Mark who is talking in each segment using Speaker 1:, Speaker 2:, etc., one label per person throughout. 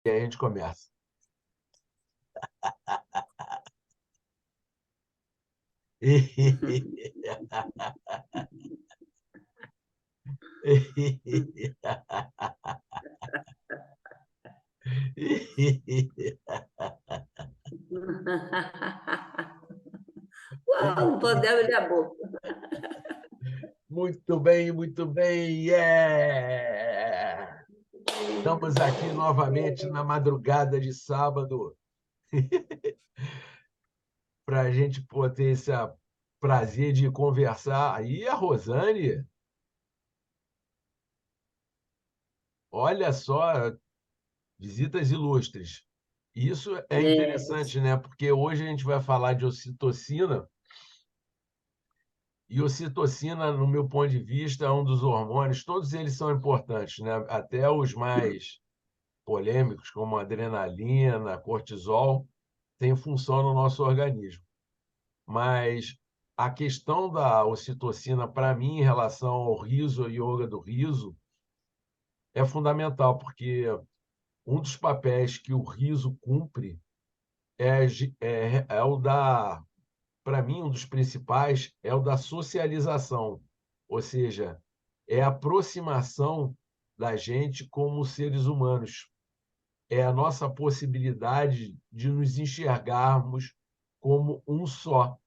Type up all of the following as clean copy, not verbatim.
Speaker 1: E aí a gente começa.
Speaker 2: Uau, não pode abrir a boca.
Speaker 1: Muito bem, muito bem. Yeah! Estamos aqui novamente na madrugada de sábado para a gente poder ter esse prazer de conversar. Aí a Rosane, olha só, visitas ilustres. Isso é
Speaker 2: É,
Speaker 1: interessante, né? Porque hoje a gente vai falar de ocitocina, e ocitocina, no meu ponto de vista, é um dos hormônios, todos eles são importantes, né? Até os mais polêmicos, como a adrenalina, cortisol, têm função no nosso organismo. Mas a questão da ocitocina, para mim, em relação ao riso e yoga do riso, é fundamental, porque um dos papéis que o riso cumpre é o da, para mim, um dos principais é o da socialização, ou seja, é a aproximação da gente como seres humanos, é a nossa possibilidade de nos enxergarmos como um só,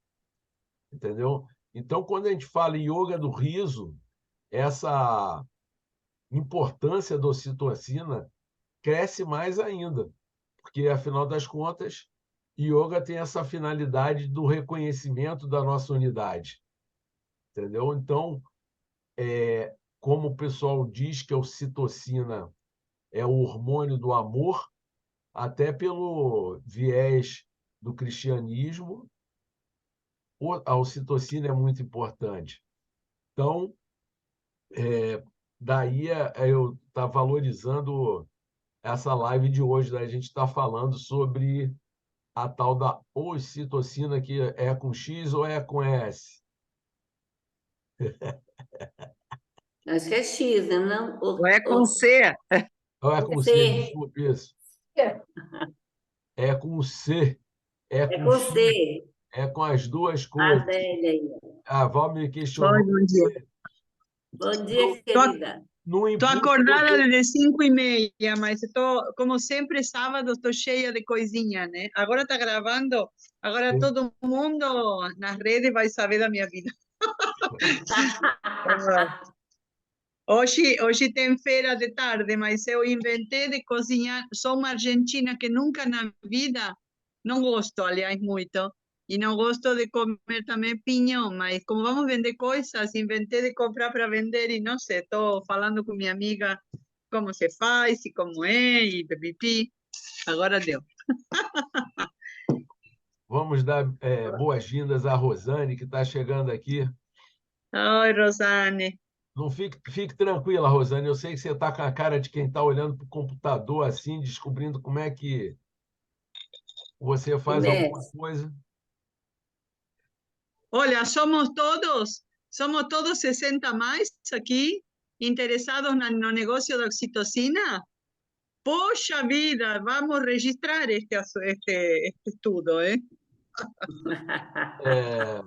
Speaker 1: entendeu? Então, quando a gente fala em yoga do riso, essa importância da ocitocina cresce mais ainda, porque, afinal das contas, yoga tem essa finalidade do reconhecimento da nossa unidade, entendeu? Então, como o pessoal diz que a ocitocina é o hormônio do amor, até pelo viés do cristianismo, a ocitocina é muito importante. Então, daí eu estar valorizando essa live de hoje, da gente estar falando sobre a tal da ocitocina, que é com X ou é com S?
Speaker 2: acho que é X, né? Não?
Speaker 3: Ou é com C?
Speaker 1: Ou é com C,
Speaker 2: C.
Speaker 1: desculpe isso. É com C, é
Speaker 2: É
Speaker 1: com
Speaker 2: com
Speaker 1: X,
Speaker 2: C.
Speaker 1: é com as duas
Speaker 2: A
Speaker 1: coisas.
Speaker 2: Adélia aí.
Speaker 1: A Val me
Speaker 3: Oi,
Speaker 1: questionou.
Speaker 3: bom dia.
Speaker 2: Bom
Speaker 1: Não,
Speaker 2: dia, querida.
Speaker 1: não
Speaker 3: Estou
Speaker 1: impulso.
Speaker 3: acordada desde 5:30, mas estou, como sempre, sábado, estou cheia de coisinha, né? Agora está gravando, agora todo mundo nas redes vai saber da minha vida. Hoje tem feira de tarde, mas eu inventei de cozinhar. Sou uma argentina que nunca na vida, não gosto, aliás, muito, e não gosto de comer também pinhão, mas como vamos vender coisas, inventei de comprar para vender e não sei, estou falando com minha amiga como se faz e como é, e pipipi. Agora deu.
Speaker 1: Vamos dar boas-vindas à Rosane, que está chegando aqui.
Speaker 3: Oi, Rosane.
Speaker 1: Não fique tranquila, Rosane. Eu sei que você está com a cara de quem está olhando para o computador assim, descobrindo como é que você faz alguma
Speaker 2: Comece.
Speaker 1: coisa.
Speaker 3: Olha, somos todos 60 mais aqui, interessados no negócio da oxitocina. Poxa vida, vamos registrar este estudo, ¿eh?
Speaker 1: É,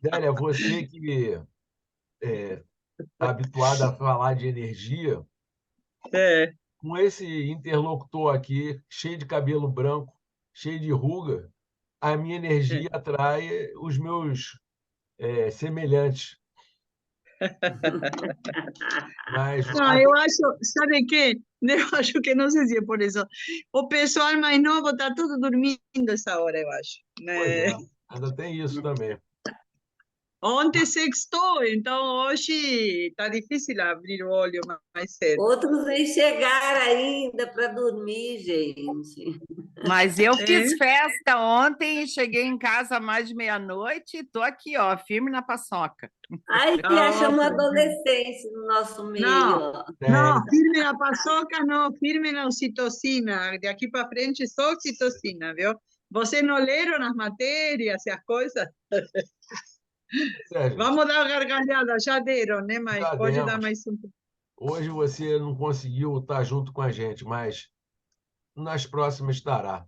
Speaker 1: Zélia, você que está habituada a falar de energia,
Speaker 3: É,
Speaker 1: com esse interlocutor aqui, cheio de cabelo branco, cheio de ruga, a minha
Speaker 3: é.
Speaker 1: energia atrai os meus semelhantes. Mas
Speaker 3: Não, eu acho, sabe quê? Eu acho que não sei se é por isso. O pessoal mais novo está tudo dormindo essa hora, eu acho,
Speaker 1: pois
Speaker 3: né?
Speaker 1: é, ainda tem isso também.
Speaker 3: Ontem sextou, então hoje está difícil abrir o olho mais cedo.
Speaker 2: Outros nem chegaram ainda para dormir, gente.
Speaker 4: Mas eu
Speaker 3: É?
Speaker 4: fiz festa ontem, cheguei em casa mais de meia-noite e tô aqui, ó, firme na paçoca.
Speaker 2: Aí
Speaker 3: Oh,
Speaker 2: achamos adolescência no nosso meio,
Speaker 3: não,
Speaker 2: ó.
Speaker 3: não,
Speaker 1: Tem,
Speaker 3: firme na paçoca, não, firme na ocitocina. De aqui para frente, só ocitocina, viu? Vocês não leram nas matérias e as coisas?
Speaker 1: Sérgio,
Speaker 3: Vamos dar gargalhada, já deram, né? Mas
Speaker 1: já
Speaker 3: pode dar
Speaker 1: demos.
Speaker 3: mais um pouco.
Speaker 1: Hoje você não conseguiu estar junto com a gente, mas nas próximas estará.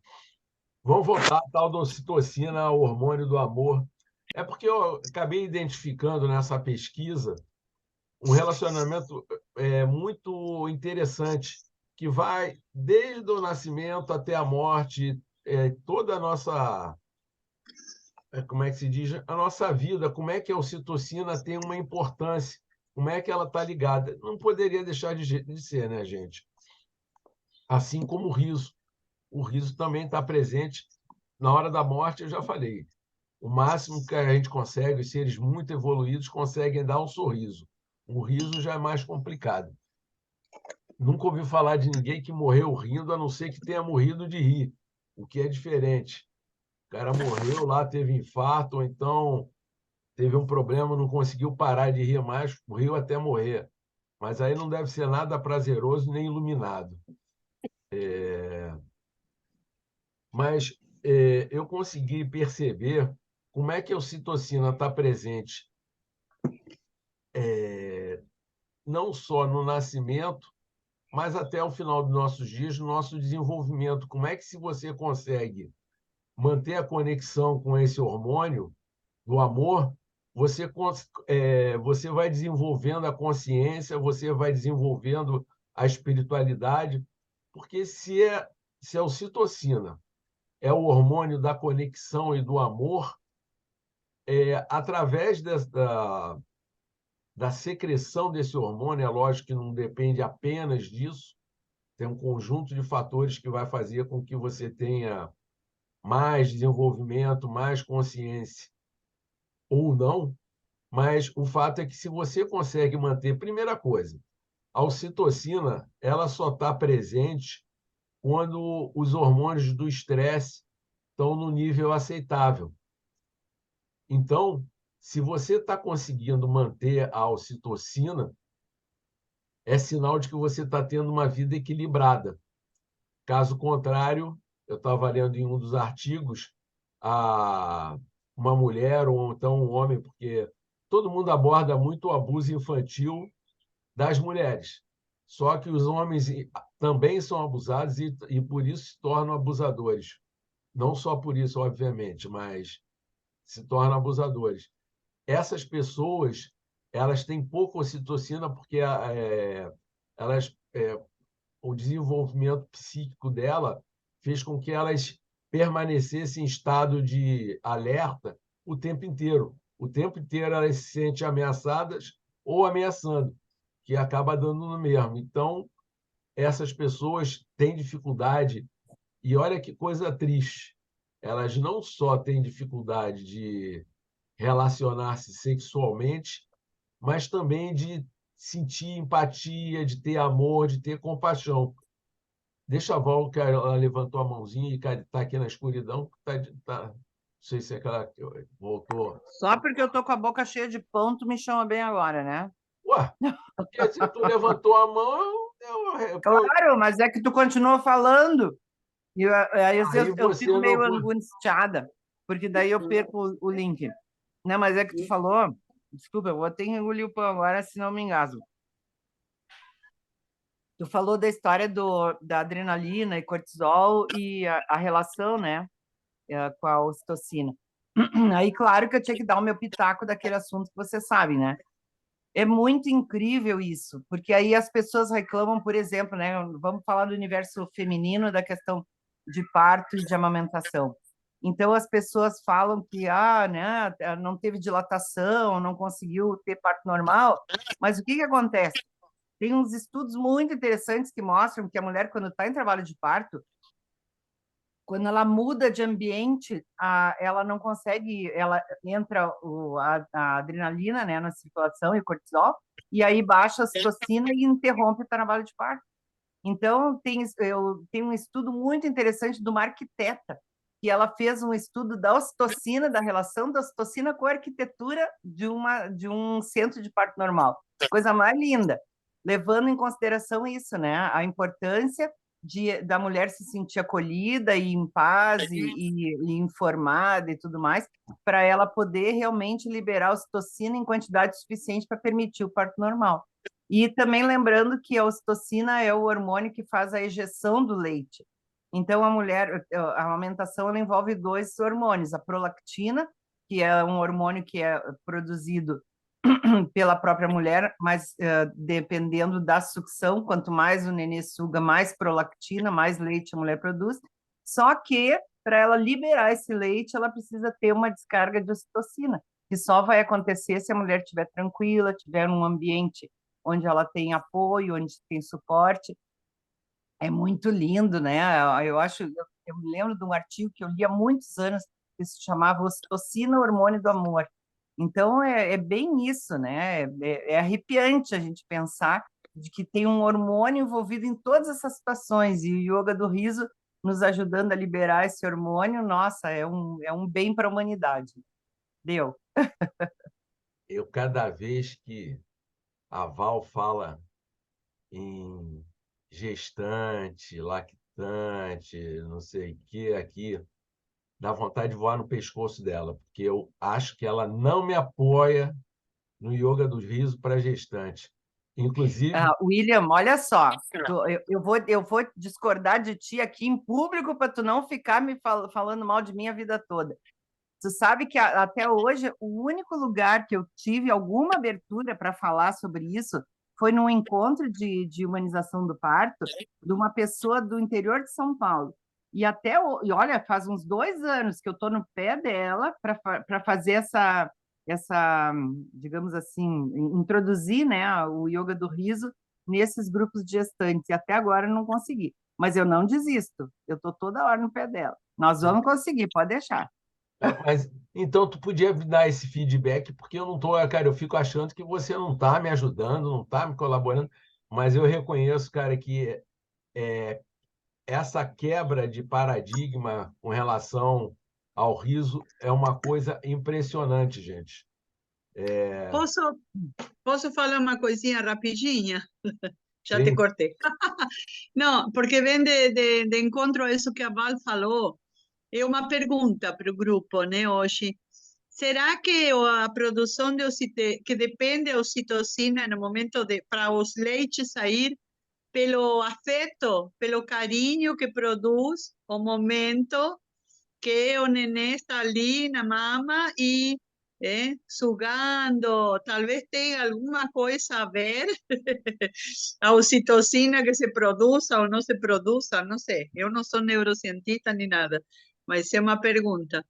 Speaker 1: Vamos voltar à tal da ocitocina, o hormônio do amor. É porque eu acabei identificando nessa pesquisa um relacionamento muito interessante, que vai desde o nascimento até a morte, toda a nossa, como é que se diz, a nossa vida, como é que a ocitocina tem uma importância, como é que ela está ligada. Não poderia deixar de ser, né, gente? Assim como o riso. O riso também está presente na hora da morte, eu já falei. O máximo que a gente consegue, os seres muito evoluídos conseguem dar um sorriso. O riso já é mais complicado. Nunca ouvi falar de ninguém que morreu rindo, a não ser que tenha morrido de rir, o que é diferente. O cara morreu lá, teve infarto, ou então teve um problema, não conseguiu parar de rir mais, riu até morrer. Mas aí não deve ser nada prazeroso nem iluminado. Mas eu consegui perceber como é que a ocitocina está presente não só no nascimento, mas até o final dos nossos dias, no nosso desenvolvimento. Como é que, se você consegue manter a conexão com esse hormônio do amor, você vai desenvolvendo a consciência, você vai desenvolvendo a espiritualidade, porque se a ocitocina é o hormônio da conexão e do amor, através da secreção desse hormônio, é lógico que não depende apenas disso, tem um conjunto de fatores que vai fazer com que você tenha mais desenvolvimento, mais consciência ou não, mas o fato é que, se você consegue manter, primeira coisa, a ocitocina, ela só está presente quando os hormônios do estresse estão no nível aceitável. Então, se você está conseguindo manter a ocitocina, é sinal de que você está tendo uma vida equilibrada. Caso contrário, eu estava lendo em um dos artigos, uma mulher ou então um homem, porque todo mundo aborda muito o abuso infantil das mulheres. Só que os homens também são abusados e por isso se tornam abusadores. Não só por isso, obviamente, mas se tornam abusadores. Essas pessoas, elas têm pouca ocitocina porque elas, o desenvolvimento psíquico dela fez com que elas permanecessem em estado de alerta o tempo inteiro. O tempo inteiro elas se sentem ameaçadas ou ameaçando, que acaba dando no mesmo. Então, essas pessoas têm dificuldade, e olha que coisa triste, elas não só têm dificuldade de relacionar-se sexualmente, mas também de sentir empatia, de ter amor, de ter compaixão. Deixa a Val, que ela levantou a mãozinha e está aqui na escuridão. Não sei se é aquela que voltou.
Speaker 4: Só porque eu tô com a boca cheia de pão, tu me chama bem agora, né?
Speaker 1: Ué, porque se tu levantou a mão,
Speaker 4: Claro, mas é que tu continuou falando. E aí
Speaker 1: aí
Speaker 4: eu
Speaker 1: você
Speaker 4: fico
Speaker 1: não.
Speaker 4: meio angustiada, porque daí eu perco o link. Não, mas é que tu falou. Desculpa, eu vou ter que engolir o pão agora, senão eu me engasgo. Tu falou da história da adrenalina e cortisol e a relação, né, com a ocitocina. Aí, claro que eu tinha que dar o meu pitaco daquele assunto que você sabe, né? É muito incrível isso, porque aí as pessoas reclamam, por exemplo, né? Vamos falar do universo feminino, da questão de parto e de amamentação. Então, as pessoas falam que, né, não teve dilatação, não conseguiu ter parto normal, mas o que acontece? Tem uns estudos muito interessantes que mostram que a mulher, quando está em trabalho de parto, quando ela muda de ambiente, ela não consegue, ela entra a adrenalina, né, na circulação e o cortisol, e aí baixa a citocina e interrompe o trabalho de parto. Então, eu tenho um estudo muito interessante de uma arquiteta, que ela fez um estudo da ocitocina, da relação da ocitocina com a arquitetura de um centro de parto normal. Coisa mais linda, levando em consideração isso, né? A importância da mulher se sentir acolhida e em paz e informada e tudo mais, para ela poder realmente liberar a ocitocina em quantidade suficiente para permitir o parto normal. E também lembrando que a ocitocina é o hormônio que faz a ejeção do leite. Então, a amamentação ela envolve dois hormônios, a prolactina, que é um hormônio que é produzido pela própria mulher, mas dependendo da sucção, quanto mais o nenê suga, mais prolactina, mais leite a mulher produz. Só que, para ela liberar esse leite, ela precisa ter uma descarga de ocitocina, que só vai acontecer se a mulher estiver tranquila, tiver um ambiente onde ela tem apoio, onde tem suporte. É muito lindo, né? Eu me lembro de um artigo que eu li há muitos anos, que se chamava Ocitocina, Hormônio do Amor. Então, é bem isso, né? É arrepiante a gente pensar de que tem um hormônio envolvido em todas essas situações, e o yoga do riso nos ajudando a liberar esse hormônio, nossa, é um bem para a humanidade. Deu.
Speaker 1: Cada vez que a Val fala em gestante, lactante, não sei o que aqui, dá vontade de voar no pescoço dela, porque eu acho que ela não me apoia no yoga do riso para gestante. Inclusive,
Speaker 4: William, olha só, eu vou discordar de ti aqui em público para tu não ficar me falando mal de mim a vida toda. Tu sabe que até hoje o único lugar que eu tive alguma abertura para falar sobre isso foi num encontro de humanização do parto de uma pessoa do interior de São Paulo. E olha, faz uns 2 anos que eu estou no pé dela para fazer digamos assim, introduzir, né, o yoga do riso nesses grupos de gestantes. E até agora eu não consegui. Mas eu não desisto. Eu estou toda hora no pé dela. Nós vamos conseguir, pode deixar.
Speaker 1: mas então tu podia me dar esse feedback, porque eu não tô, cara, eu fico achando que você não está me ajudando, não está me colaborando, mas eu reconheço, cara, que essa quebra de paradigma com relação ao riso é uma coisa impressionante, gente.
Speaker 3: Posso, posso falar uma coisinha rapidinha? Já te
Speaker 1: Sim.
Speaker 3: cortei. Não, porque vem de encontro a isso que a Val falou. É uma pergunta para o grupo, né, hoje. Será que a produção de que depende da ocitocina no momento para os leites sair pelo afeto, pelo carinho que produz o momento que o neném está ali na mama e sugando, talvez tenha alguma coisa a ver, a ocitocina que se produza ou não se produza, não sei. Eu não sou neurocientista nem nada, mas é uma pergunta.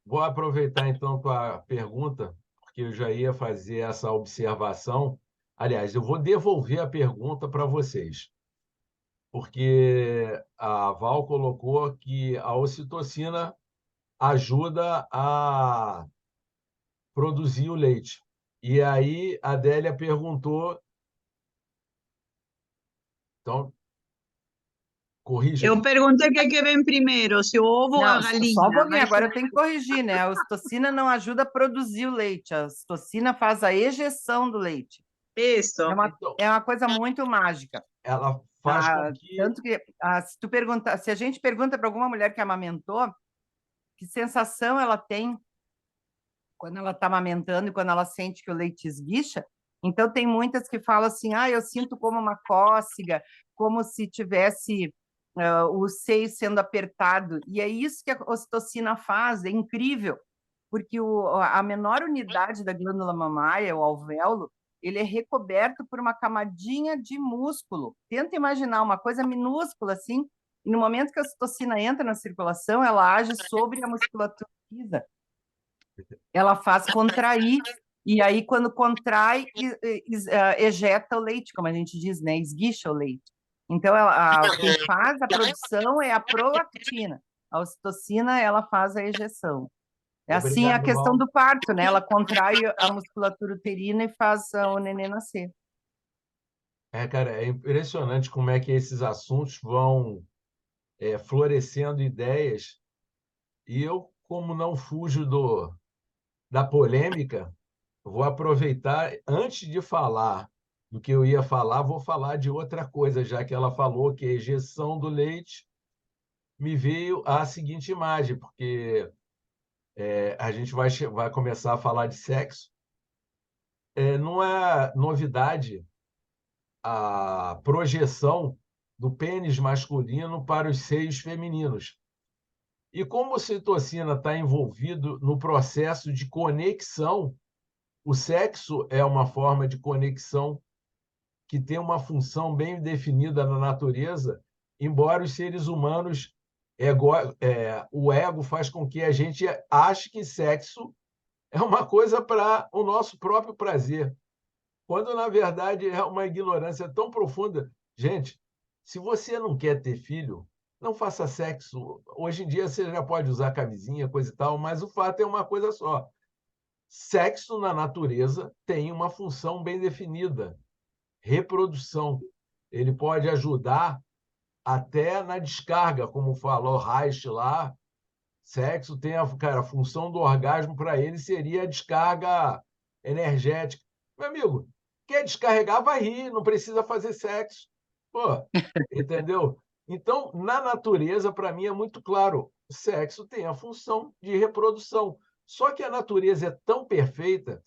Speaker 1: Vou aproveitar então tua pergunta, porque eu já ia fazer essa observação. Aliás, eu vou devolver a pergunta para vocês, porque a Val colocou que a ocitocina ajuda a produzir o leite. E aí a Adélia perguntou, então, corrija
Speaker 3: Eu
Speaker 1: aqui.
Speaker 3: perguntei o que vem primeiro, se o ovo ou
Speaker 4: Não,
Speaker 3: a
Speaker 4: só um
Speaker 3: galinha.
Speaker 4: pouquinho, agora eu tenho que corrigir, né? A ocitocina não ajuda a produzir o leite, a ocitocina faz a ejeção do leite.
Speaker 3: Isso.
Speaker 1: Então,
Speaker 4: É uma coisa muito mágica.
Speaker 1: ela faz com que...
Speaker 4: Tanto que se a gente pergunta para alguma mulher que amamentou, que sensação ela tem quando ela está amamentando e quando ela sente que o leite esguicha. Então, tem muitas que falam assim, eu sinto como uma cócega, como se tivesse o seio sendo apertado. E é isso que a ocitocina faz, é incrível, porque a menor unidade da glândula mamária, o alvéolo, ele é recoberto por uma camadinha de músculo. Tenta imaginar uma coisa minúscula assim, e no momento que a ocitocina entra na circulação, ela age sobre a musculatura lisa, ela faz contrair, e aí quando contrai, ejeta o leite, como a gente diz, né? Esguicha o leite. Então, quem faz a produção é a prolactina. A ocitocina, ela faz a ejeção. É assim a
Speaker 1: Obrigado,
Speaker 4: questão
Speaker 1: Val.
Speaker 4: do parto, né? Ela contrai a musculatura uterina e faz o neném nascer.
Speaker 1: Cara, é impressionante como é que esses assuntos vão florescendo ideias. E eu, como não fujo da polêmica, vou aproveitar, antes de falar do que eu ia falar, vou falar de outra coisa, já que ela falou que a ejeção do leite me veio a seguinte imagem, porque a gente vai começar a falar de sexo. Não é novidade a projeção do pênis masculino para os seios femininos. E como a ocitocina está envolvido no processo de conexão, o sexo é uma forma de conexão que tem uma função bem definida na natureza, embora os seres humanos, o ego faz com que a gente ache que sexo é uma coisa para o nosso próprio prazer, quando, na verdade, é uma ignorância tão profunda. Gente, se você não quer ter filho, não faça sexo. Hoje em dia você já pode usar camisinha, coisa e tal, mas o fato é uma coisa só. Sexo na natureza tem uma função bem definida, reprodução. Ele pode ajudar até na descarga, como falou Reich lá. Sexo tem a função do orgasmo para ele seria a descarga energética. Meu amigo, quer descarregar, vai rir, não precisa fazer sexo. Pô, entendeu? Então, na natureza, para mim, é muito claro, sexo tem a função de reprodução. Só que a natureza é tão perfeita,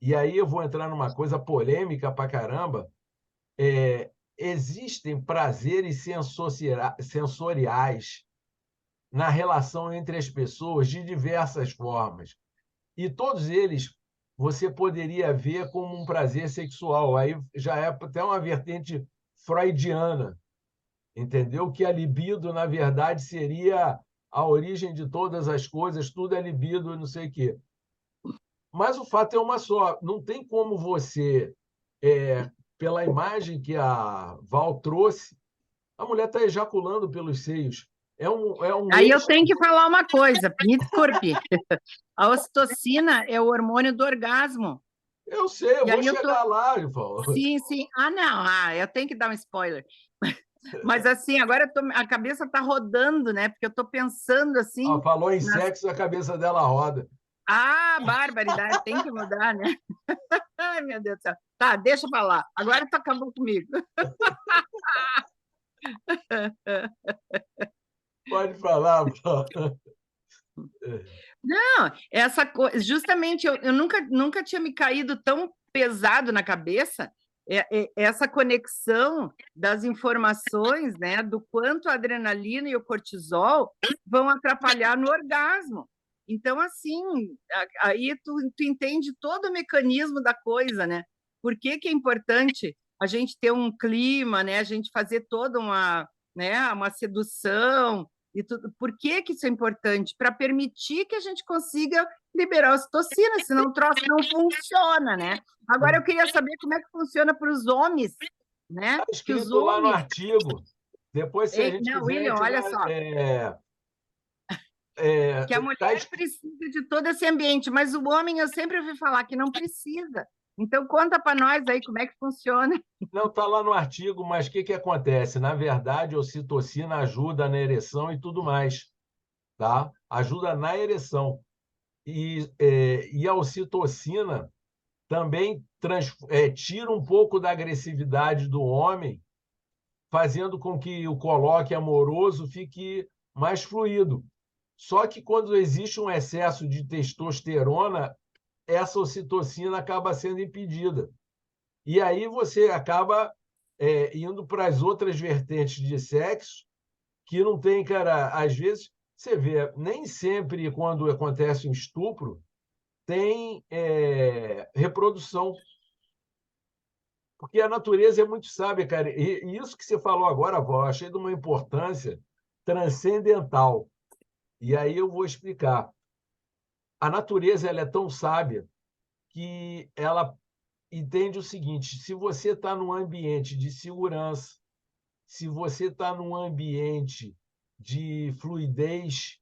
Speaker 1: e aí eu vou entrar numa coisa polêmica pra caramba, existem prazeres sensoriais na relação entre as pessoas de diversas formas. E todos eles você poderia ver como um prazer sexual. Aí já é até uma vertente freudiana, entendeu? Que a libido, na verdade, seria a origem de todas as coisas, tudo é libido, não sei o quê. Mas o fato é uma só, não tem como você, pela imagem que a Val trouxe, a mulher está ejaculando pelos seios.
Speaker 4: Aí eu tenho que falar uma coisa, me desculpe. A ocitocina é o hormônio do orgasmo.
Speaker 1: Eu sei, eu vou chegar lá, Paulo.
Speaker 4: Sim, sim. Ah, não, eu tenho que dar um spoiler. Mas assim, agora a cabeça está rodando, né? Porque eu estou pensando assim.
Speaker 1: Falou em sexo, a cabeça dela roda.
Speaker 4: Ah, barbaridade, tem que mudar, né? Ai, meu Deus do céu. Tá, deixa pra lá. Agora tu acabou comigo.
Speaker 1: Pode falar,
Speaker 4: Não, essa coisa, justamente eu nunca tinha me caído tão pesado na cabeça essa conexão das informações, né, do quanto a adrenalina e o cortisol vão atrapalhar no orgasmo. Então, assim, aí tu entende todo o mecanismo da coisa, né? Por que é importante a gente ter um clima, né? A gente fazer toda uma sedução e tudo. Por que isso é importante? Para permitir que a gente consiga liberar ocitocina, senão o troço não funciona, né? Agora eu queria saber como é que funciona para os homens, né?
Speaker 1: Está escrito lá no artigo. Depois, se a gente quiser...
Speaker 4: William, olha só. Que a mulher precisa de todo esse ambiente, mas o homem eu sempre ouvi falar que não precisa. Então, conta para nós aí como é que funciona.
Speaker 1: Não, está lá no artigo, mas o que acontece? Na verdade, a ocitocina ajuda na ereção e tudo mais. Tá? Ajuda na ereção. E a ocitocina também tira um pouco da agressividade do homem, fazendo com que o coloque amoroso fique mais fluido. Só que quando existe um excesso de testosterona, essa ocitocina acaba sendo impedida. E aí você acaba indo para as outras vertentes de sexo, que não tem, cara, às vezes, você vê, nem sempre quando acontece um estupro, tem reprodução. Porque a natureza é muito sábia, cara. E isso que você falou agora, Val, achei de uma importância transcendental. E aí eu vou explicar. A natureza ela é tão sábia que ela entende o seguinte: se você está num ambiente de segurança, se você está num ambiente de fluidez,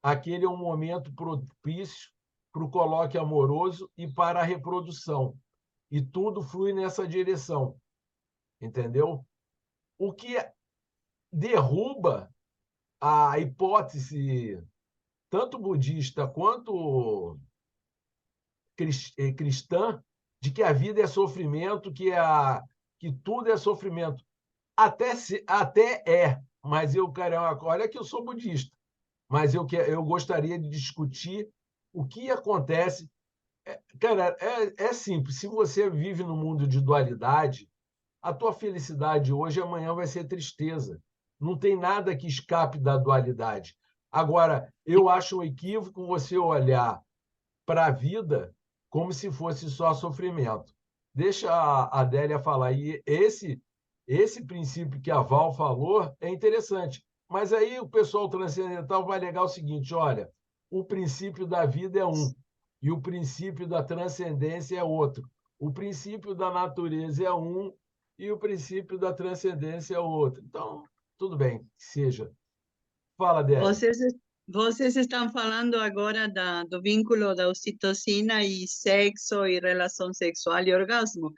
Speaker 1: aquele é um momento propício para o coloque amoroso e para a reprodução. E tudo flui nessa direção. Entendeu? O que derruba a hipótese tanto budista quanto cristã de que a vida é sofrimento, que tudo é sofrimento. Até é, mas olha que eu sou budista, mas eu gostaria de discutir o que acontece. Cara, é simples. Se você vive no mundo de dualidade, A tua felicidade hoje, amanhã vai ser tristeza. Não tem nada que escape da dualidade. Agora, eu acho um equívoco você olhar para a vida como se fosse só sofrimento. Deixa a Adélia falar. E esse princípio que a Val falou é interessante. Mas aí o pessoal transcendental vai alegar o seguinte: olha, o princípio da vida é um, e o princípio da transcendência é outro. O princípio da natureza é um, e o princípio da transcendência é outro. Então, tudo bem, que seja. Fala, Adélia.
Speaker 3: Vocês estão falando agora do vínculo da ocitocina e sexo e relação sexual e orgasmo,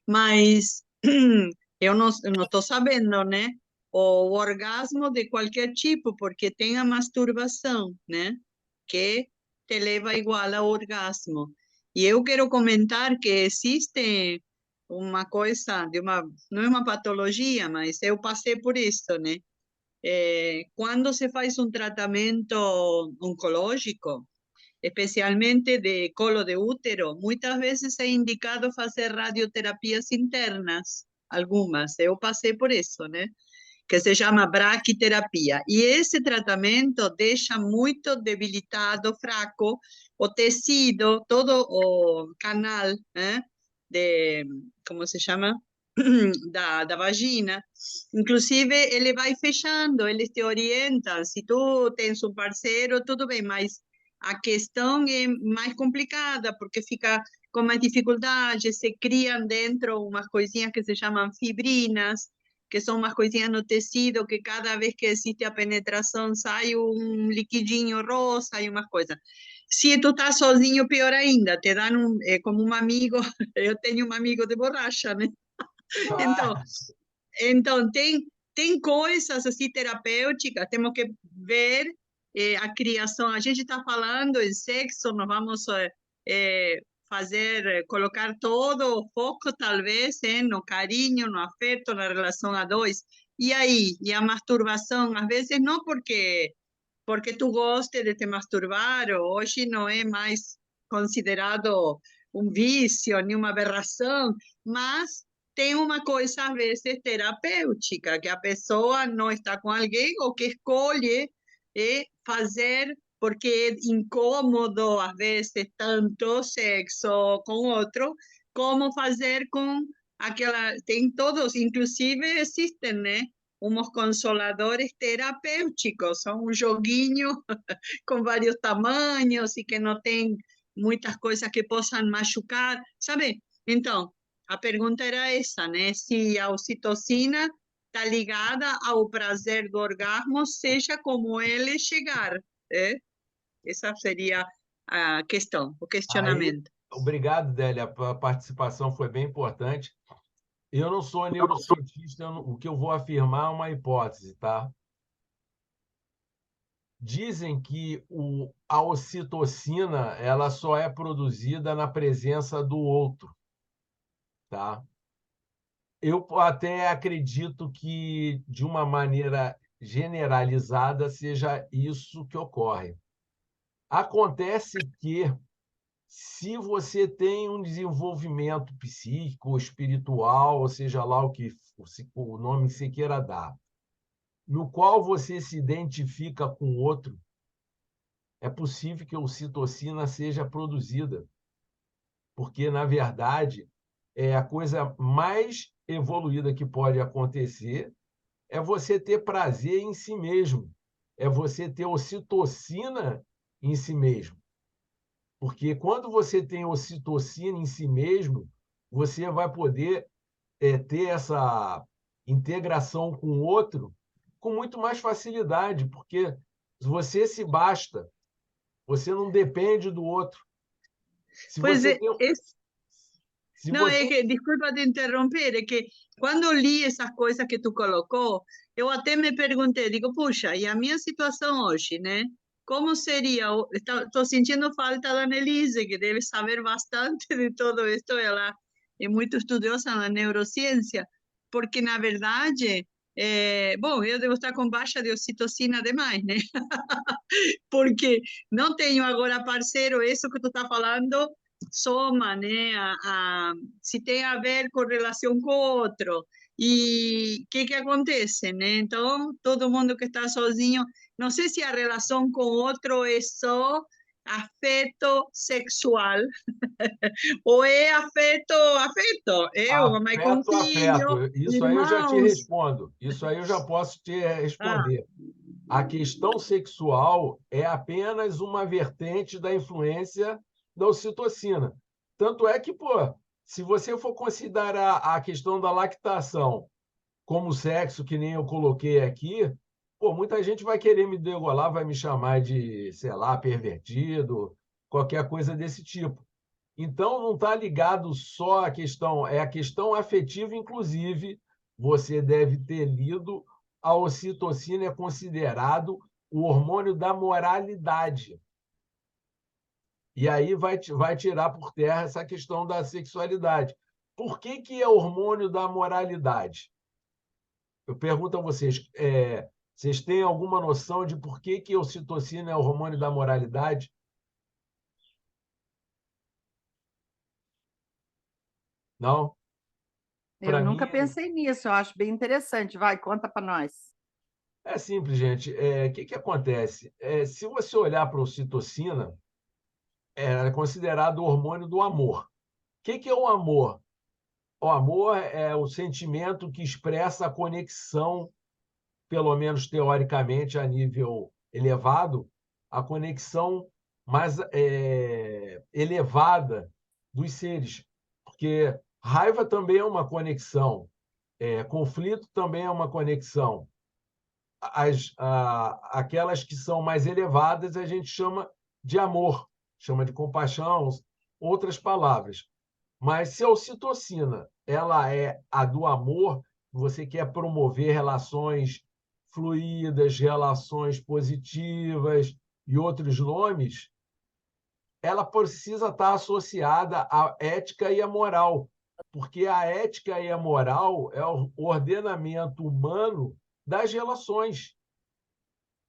Speaker 3: mas eu não estou sabendo, né? O orgasmo de qualquer tipo, porque tem a masturbação, né? Que te leva igual ao orgasmo. E eu quero comentar que existe uma coisa, não é uma patologia, mas eu passei por isso, né? Quando se faz um tratamento oncológico, especialmente de colo de útero, muitas vezes é indicado fazer radioterapias internas, algumas, eu passei por isso, né? Que se chama braquiterapia. E esse tratamento deixa muito debilitado, fraco, o tecido, todo o canal, né? De, como se chama? Da vagina. Inclusive, ele vai fechando, eles te orientam. Se tu tens um parceiro, tudo bem, mas a questão é mais complicada, porque fica com mais dificuldade, se criam dentro umas coisinhas que se chamam fibrinas, que são umas coisinhas no tecido, que cada vez que existe a penetração sai um liquidinho rosa e umas coisas. Se tu tá sozinho, pior ainda, te dão como um amigo, eu tenho um amigo de borracha, né? Então, então tem coisas assim terapêuticas, temos que ver a criação. A gente está falando em sexo, nós vamos colocar todo o foco, talvez, no carinho, no afeto, na relação a dois. E aí, e a masturbação, às vezes não porque tu goste de te masturbar, hoje não é mais considerado um vício, nem uma aberração, mas tem uma coisa, às vezes, terapêutica, que a pessoa não está com alguém ou que escolhe fazer porque é incômodo, às vezes, tanto sexo com outro, como fazer com aquela... Tem todos, inclusive existem, né? Uns consoladores terapêuticos, são um joguinho com vários tamanhos e que não tem muitas coisas que possam machucar, sabe? Então, a pergunta era essa, né? Se a ocitocina está ligada ao prazer do orgasmo, seja como ele chegar, né? Essa seria a questão, o
Speaker 1: Aí,
Speaker 3: questionamento.
Speaker 1: obrigado, Délia. A participação foi bem importante. Eu não sou neurocientista, o que eu vou afirmar é uma hipótese, tá? Dizem que a ocitocina ela só é produzida na presença do outro, tá? Eu até acredito que, de uma maneira generalizada, seja isso que ocorre. Acontece que, se você tem um desenvolvimento psíquico, espiritual, ou seja lá o nome que você queira dar, no qual você se identifica com o outro, é possível que a ocitocina seja produzida, porque, na verdade, a coisa mais evoluída que pode acontecer é você ter prazer em si mesmo, é você ter ocitocina em si mesmo. Porque quando você tem ocitocina em si mesmo, você vai poder ter essa integração com o outro com muito mais facilidade, porque você se basta, você não depende do outro. Se
Speaker 3: Pois
Speaker 1: você
Speaker 3: é,
Speaker 1: tem, se
Speaker 3: não, é
Speaker 1: você
Speaker 3: que, desculpa te interromper, é que quando li essas coisas que tu colocou, eu até me perguntei, digo, puxa, e a minha situação hoje, né? Como seria? Estou sentindo falta da Annelise, que deve saber bastante de todo isso, ela é muito estudiosa na neurociência, porque, na verdade, bom, eu devo estar com baixa de ocitocina demais, né? Porque não tenho agora parceiro, isso que tu está falando, soma, né? Se tem a ver com relação com o outro. E o que acontece, né? Então, todo mundo que está sozinho, não sei se a relação com o outro é só afeto sexual ou é afeto, eu, mãe com
Speaker 1: Afeto,
Speaker 3: filho,
Speaker 1: afeto. Isso aí eu já te
Speaker 3: irmãos.
Speaker 1: respondo. Isso aí eu já posso te
Speaker 3: Ah,
Speaker 1: responder. A questão sexual é apenas uma vertente da influência da ocitocina. Tanto é que, pô, se você for considerar a questão da lactação como sexo, que nem eu coloquei aqui, pô, muita gente vai querer me degolar, vai me chamar de, sei lá, pervertido, qualquer coisa desse tipo. Então, não está ligado só à questão, é a questão afetiva, inclusive, você deve ter lido, a ocitocina é considerado o hormônio da moralidade. E aí vai tirar por terra essa questão da sexualidade. Por que é hormônio da moralidade? Eu pergunto a vocês, vocês têm alguma noção de por que a ocitocina é o hormônio da moralidade? Não?
Speaker 4: Eu
Speaker 1: Para mim,
Speaker 4: nunca pensei nisso, eu acho bem interessante. Vai, conta para nós.
Speaker 1: é simples, gente. O que acontece? Se você olhar para a ocitocina, ela é considerado o hormônio do amor. O que é o amor? O amor é o sentimento que expressa a conexão, pelo menos teoricamente, a nível elevado, a conexão mais elevada dos seres. Porque raiva também é uma conexão, conflito também é uma conexão. Aquelas que são mais elevadas a gente chama de amor, chama de compaixão, outras palavras. Mas se a ocitocina ela é a do amor, você quer promover relações fluídas, relações positivas e outros nomes, ela precisa estar associada à ética e à moral, porque a ética e a moral é o ordenamento humano das relações.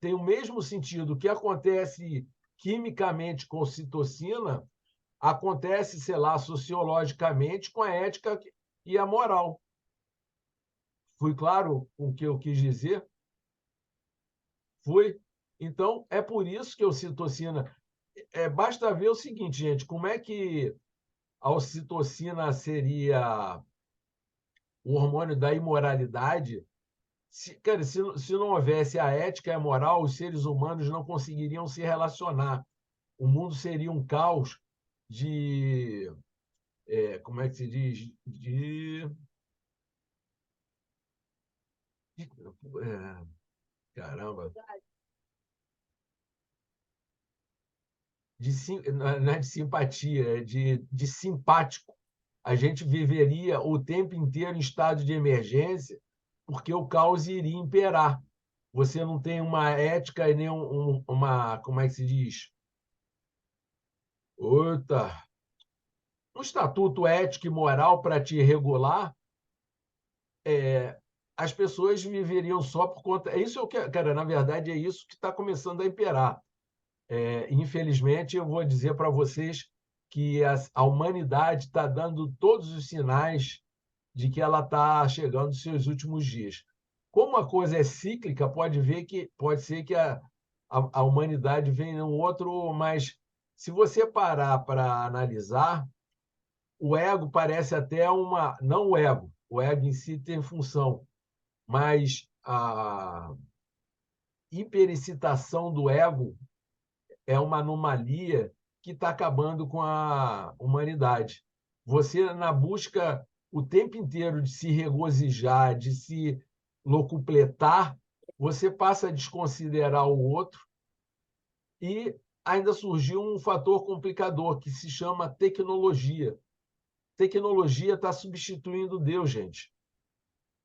Speaker 1: Tem o mesmo sentido. O que acontece quimicamente com ocitocina acontece, sei lá, sociologicamente com a ética e a moral. Fui claro com o que eu quis dizer? Fui. Então, é por isso que a ocitocina... basta ver o seguinte, gente, como é que a ocitocina seria o hormônio da imoralidade. Cara, se não houvesse a ética e a moral, os seres humanos não conseguiriam se relacionar. O mundo seria um caos de... como é que se diz? Caramba. Não é de simpatia, é de simpático. A gente viveria o tempo inteiro em estado de emergência, porque o caos iria imperar. Você não tem uma ética e nem uma, como é que se diz? Outra, um estatuto ético e moral para te regular, as pessoas viveriam só por conta. É isso que, cara, na verdade, é isso que está começando a imperar. Infelizmente, eu vou dizer para vocês que a humanidade está dando todos os sinais de que ela está chegando aos seus últimos dias. Como a coisa é cíclica, pode ser que a humanidade venha um outro, mas se você parar para analisar, o ego parece até uma... Não o ego em si tem função, mas a hiperexcitação do ego é uma anomalia que está acabando com a humanidade. Você, na busca o tempo inteiro de se regozijar, de se locupletar, você passa a desconsiderar o outro e ainda surgiu um fator complicador que se chama tecnologia. Tecnologia está substituindo Deus, gente.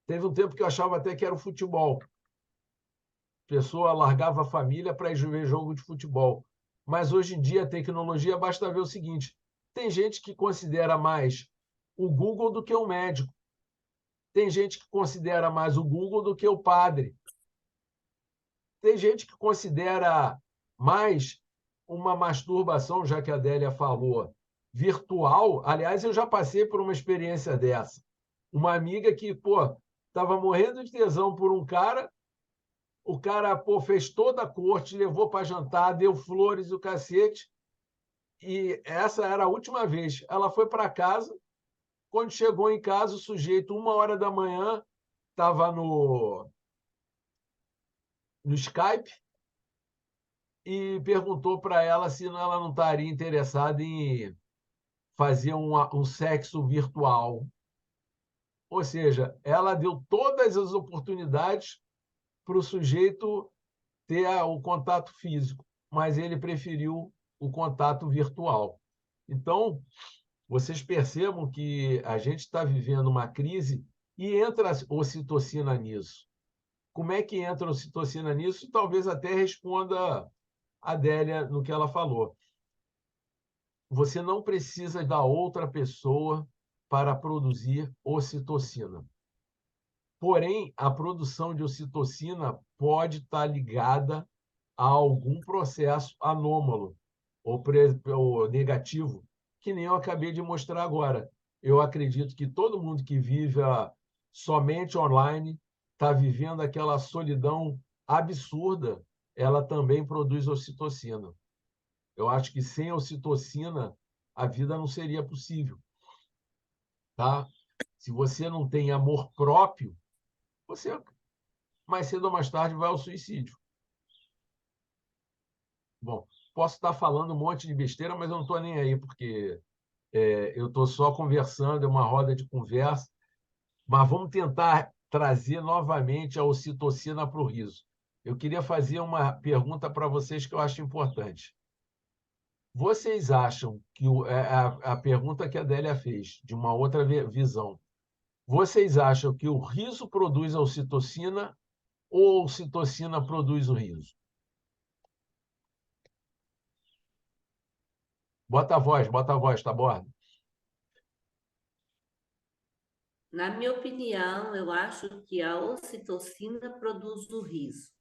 Speaker 1: Teve um tempo que eu achava até que era o futebol. A pessoa largava a família para ir ver jogo de futebol. Mas hoje em dia a tecnologia, basta ver o seguinte: tem gente que considera mais o Google do que o médico. Tem gente que considera mais o Google do que o padre. Tem gente que considera mais uma masturbação, já que a Adélia falou, virtual. Aliás, eu já passei por uma experiência dessa. Uma amiga que, pô, estava morrendo de tesão por um cara, o cara, pô, fez toda a corte, levou para jantar, deu flores e o cacete, e essa era a última vez. Ela foi para casa, quando chegou em casa, o sujeito, 1h da manhã, estava no Skype e perguntou para ela se ela não estaria interessada em fazer um sexo virtual. Ou seja, ela deu todas as oportunidades para o sujeito ter o contato físico, mas ele preferiu o contato virtual. Então, vocês percebam que a gente está vivendo uma crise e entra a ocitocina nisso. Como é que entra a ocitocina nisso? Talvez até responda a Adélia no que ela falou. Você não precisa da outra pessoa para produzir ocitocina. Porém, a produção de ocitocina pode estar ligada a algum processo anômalo ou negativo, que nem eu acabei de mostrar agora. Eu acredito que todo mundo que vive somente online está vivendo aquela solidão absurda, ela também produz ocitocina. Eu acho que sem ocitocina a vida não seria possível, tá? Se você não tem amor próprio, você mais cedo ou mais tarde vai ao suicídio. Bom, posso estar falando um monte de besteira, mas eu não estou nem aí, porque eu estou só conversando, é uma roda de conversa, mas vamos tentar trazer novamente a ocitocina para o riso. Eu queria fazer uma pergunta para vocês que eu acho importante. Vocês acham que a pergunta que a Adélia fez, de uma outra visão, vocês acham que o riso produz a ocitocina ou a ocitocina produz o riso? Bota a voz, tá bom?
Speaker 2: Na minha opinião, eu acho que a ocitocina produz o riso.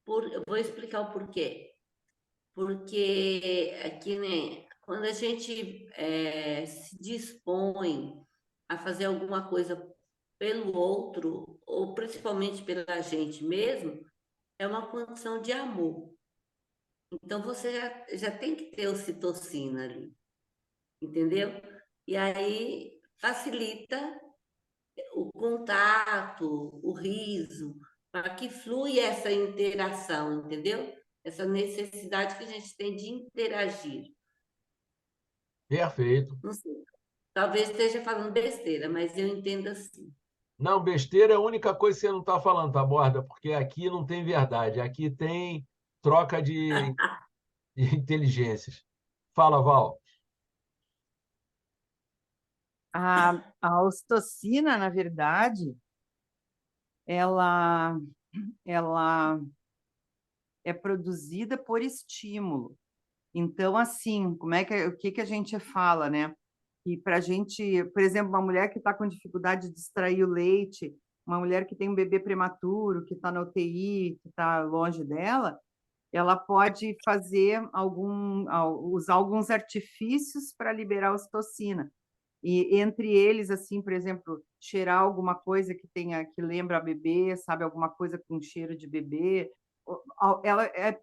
Speaker 2: Eu vou explicar o porquê. Porque aqui, né, quando a gente se dispõe a fazer alguma coisa pelo outro, ou principalmente pela gente mesmo, é uma condição de amor. Então você já tem que ter ocitocina ali, entendeu? E aí facilita o contato, o riso, para que flui essa interação, entendeu? Essa necessidade que a gente tem de interagir.
Speaker 1: Perfeito.
Speaker 2: Não sei. Talvez esteja falando besteira, mas eu entendo assim.
Speaker 1: Não, besteira é a única coisa que você não está falando, tá, Borda? Porque aqui não tem verdade, aqui tem troca de inteligências. Fala, Val.
Speaker 4: A ocitocina, na verdade, ela é produzida por estímulo. Então, assim, o que a gente fala, né? E para a gente, por exemplo, uma mulher que está com dificuldade de extrair o leite, uma mulher que tem um bebê prematuro, que está na UTI, que está longe dela, ela pode usar alguns artifícios para liberar a ocitocina. E entre eles, assim, por exemplo, cheirar alguma coisa que lembra a bebê, sabe, alguma coisa com cheiro de bebê.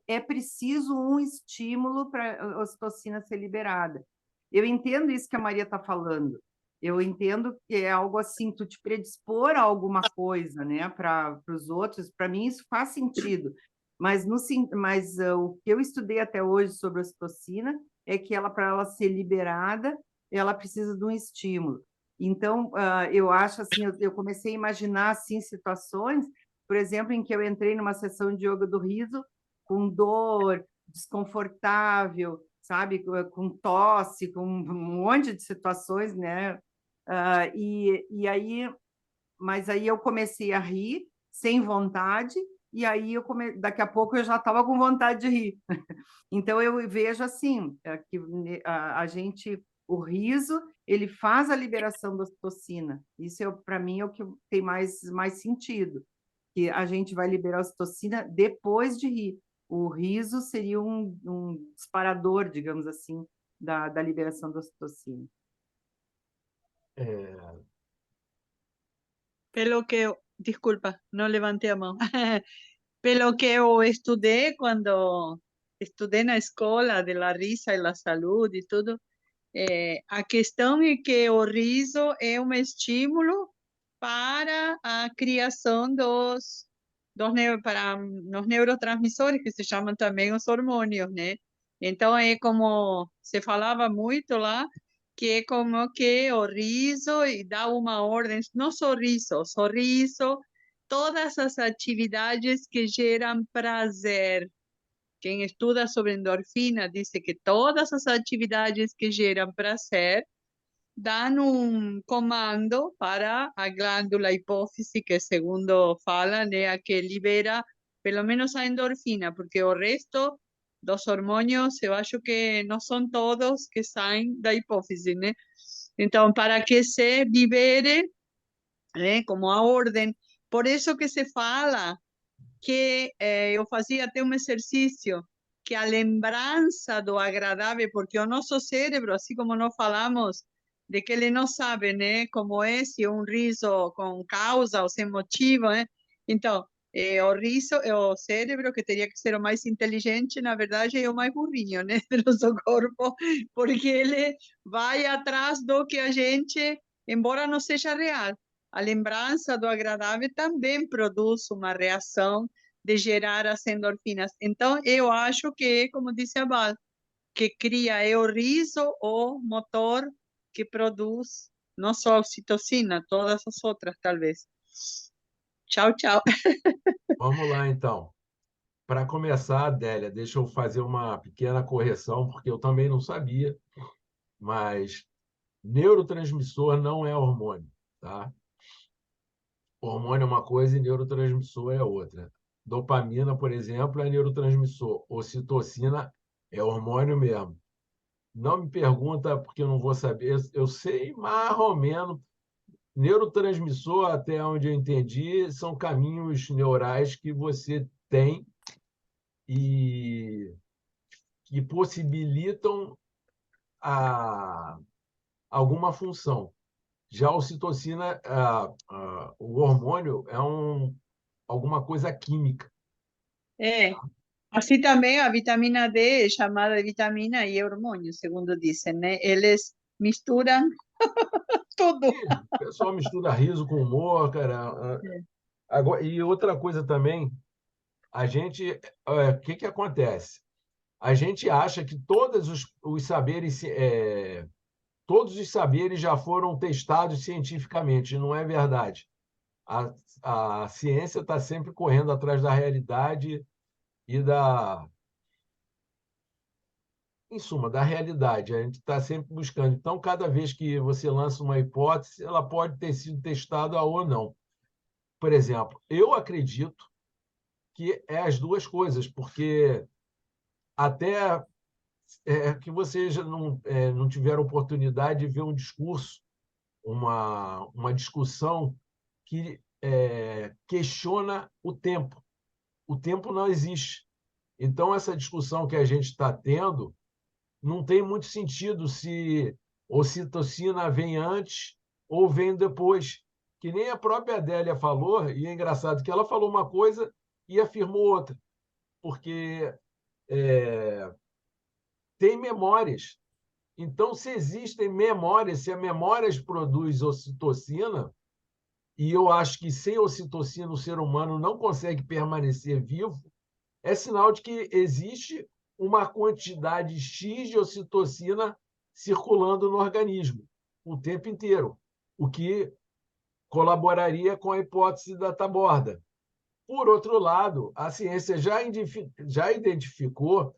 Speaker 4: É preciso um estímulo para a ocitocina ser liberada. Eu entendo isso que a Maria está falando. Eu entendo que é algo assim, tu te predispor a alguma coisa, né, para os outros. Para mim isso faz sentido. Mas o que eu estudei até hoje sobre a ocitocina é que para ela ser liberada, ela precisa de um estímulo. Então, eu acho assim, eu comecei a imaginar assim situações, por exemplo, em que eu entrei numa sessão de yoga do riso com dor, desconfortável, sabe, com tosse, com um monte de situações, né? Mas aí eu comecei a rir sem vontade, e aí daqui a pouco eu já estava com vontade de rir. Então eu vejo assim, que a gente, o riso, ele faz a liberação da ocitocina. Isso para mim é o que tem mais sentido, que a gente vai liberar a ocitocina depois de rir. O riso seria um disparador, digamos assim, da liberação da ocitocina.
Speaker 3: Pelo que disculpa, no levanté a mão. Pelo que eu estudei quando estudei na escola de la risa e la saúde e tudo, a questão é que o riso é um estímulo para a criação para os neurotransmissores, que se chamam também os hormônios, né? Então, é como se falava muito lá, que é como que o riso e dá uma ordem, não sorriso, todas as atividades que geram prazer. Quem estuda sobre endorfina diz que todas as atividades que geram prazer dão um comando para a glândula hipófise, que segundo fala, né, a que libera pelo menos a endorfina, porque o resto dos hormônios eu acho que não são todos que saem da hipófise, né? Então, para que se libere, né, como a ordem, por isso que se fala que eu fazia até um exercício, que a lembrança do agradável, porque o nosso cérebro, assim como nós falamos, de que ele não sabe, né, como é, se um riso com causa ou sem motivo, né? Então, o riso é o cérebro, que teria que ser o mais inteligente, na verdade é o mais burrinho, né, do nosso corpo, porque ele vai atrás do que a gente, embora não seja real, a lembrança do agradável também produz uma reação de gerar as endorfinas. Então, eu acho que, como disse a Val, que cria o riso, o motor que produz não só a ocitocina, todas as outras, talvez. Tchau, tchau.
Speaker 1: Vamos lá, então. Para começar, Adélia, deixa eu fazer uma pequena correção, porque eu também não sabia, mas neurotransmissor não é hormônio, tá? Hormônio é uma coisa e neurotransmissor é outra. Dopamina, por exemplo, é neurotransmissor. Ocitocina é hormônio mesmo. Não me pergunta, porque eu não vou saber. Eu sei mais ou menos. Neurotransmissor, até onde eu entendi, são caminhos neurais que você tem e que possibilitam alguma função. Já a ocitocina, o hormônio, é alguma coisa química.
Speaker 3: É, assim também a vitamina D é chamada de vitamina e hormônio, segundo dizem, né? Eles misturam tudo.
Speaker 1: E o pessoal mistura riso com humor, cara. Agora, e outra coisa também, o que acontece? A gente acha que todos os saberes já foram testados cientificamente, e não é verdade. A ciência está sempre correndo atrás da realidade e em suma, da realidade. A gente está sempre buscando. Então, cada vez que você lança uma hipótese, ela pode ter sido testada ou não. Por exemplo, eu acredito que é as duas coisas, porque até que vocês não tiveram oportunidade de ver um discurso, uma discussão que questiona o tempo. O tempo não existe. Então, essa discussão que a gente está tendo não tem muito sentido se ocitocina vem antes ou vem depois. Que nem a própria Adélia falou, e é engraçado que ela falou uma coisa e afirmou outra, porque tem memórias. Então, se existem memórias, se a memória produz ocitocina, e eu acho que sem ocitocina o ser humano não consegue permanecer vivo, é sinal de que existe uma quantidade X de ocitocina circulando no organismo o tempo inteiro, o que colaboraria com a hipótese da taborda. Por outro lado, a ciência já identificou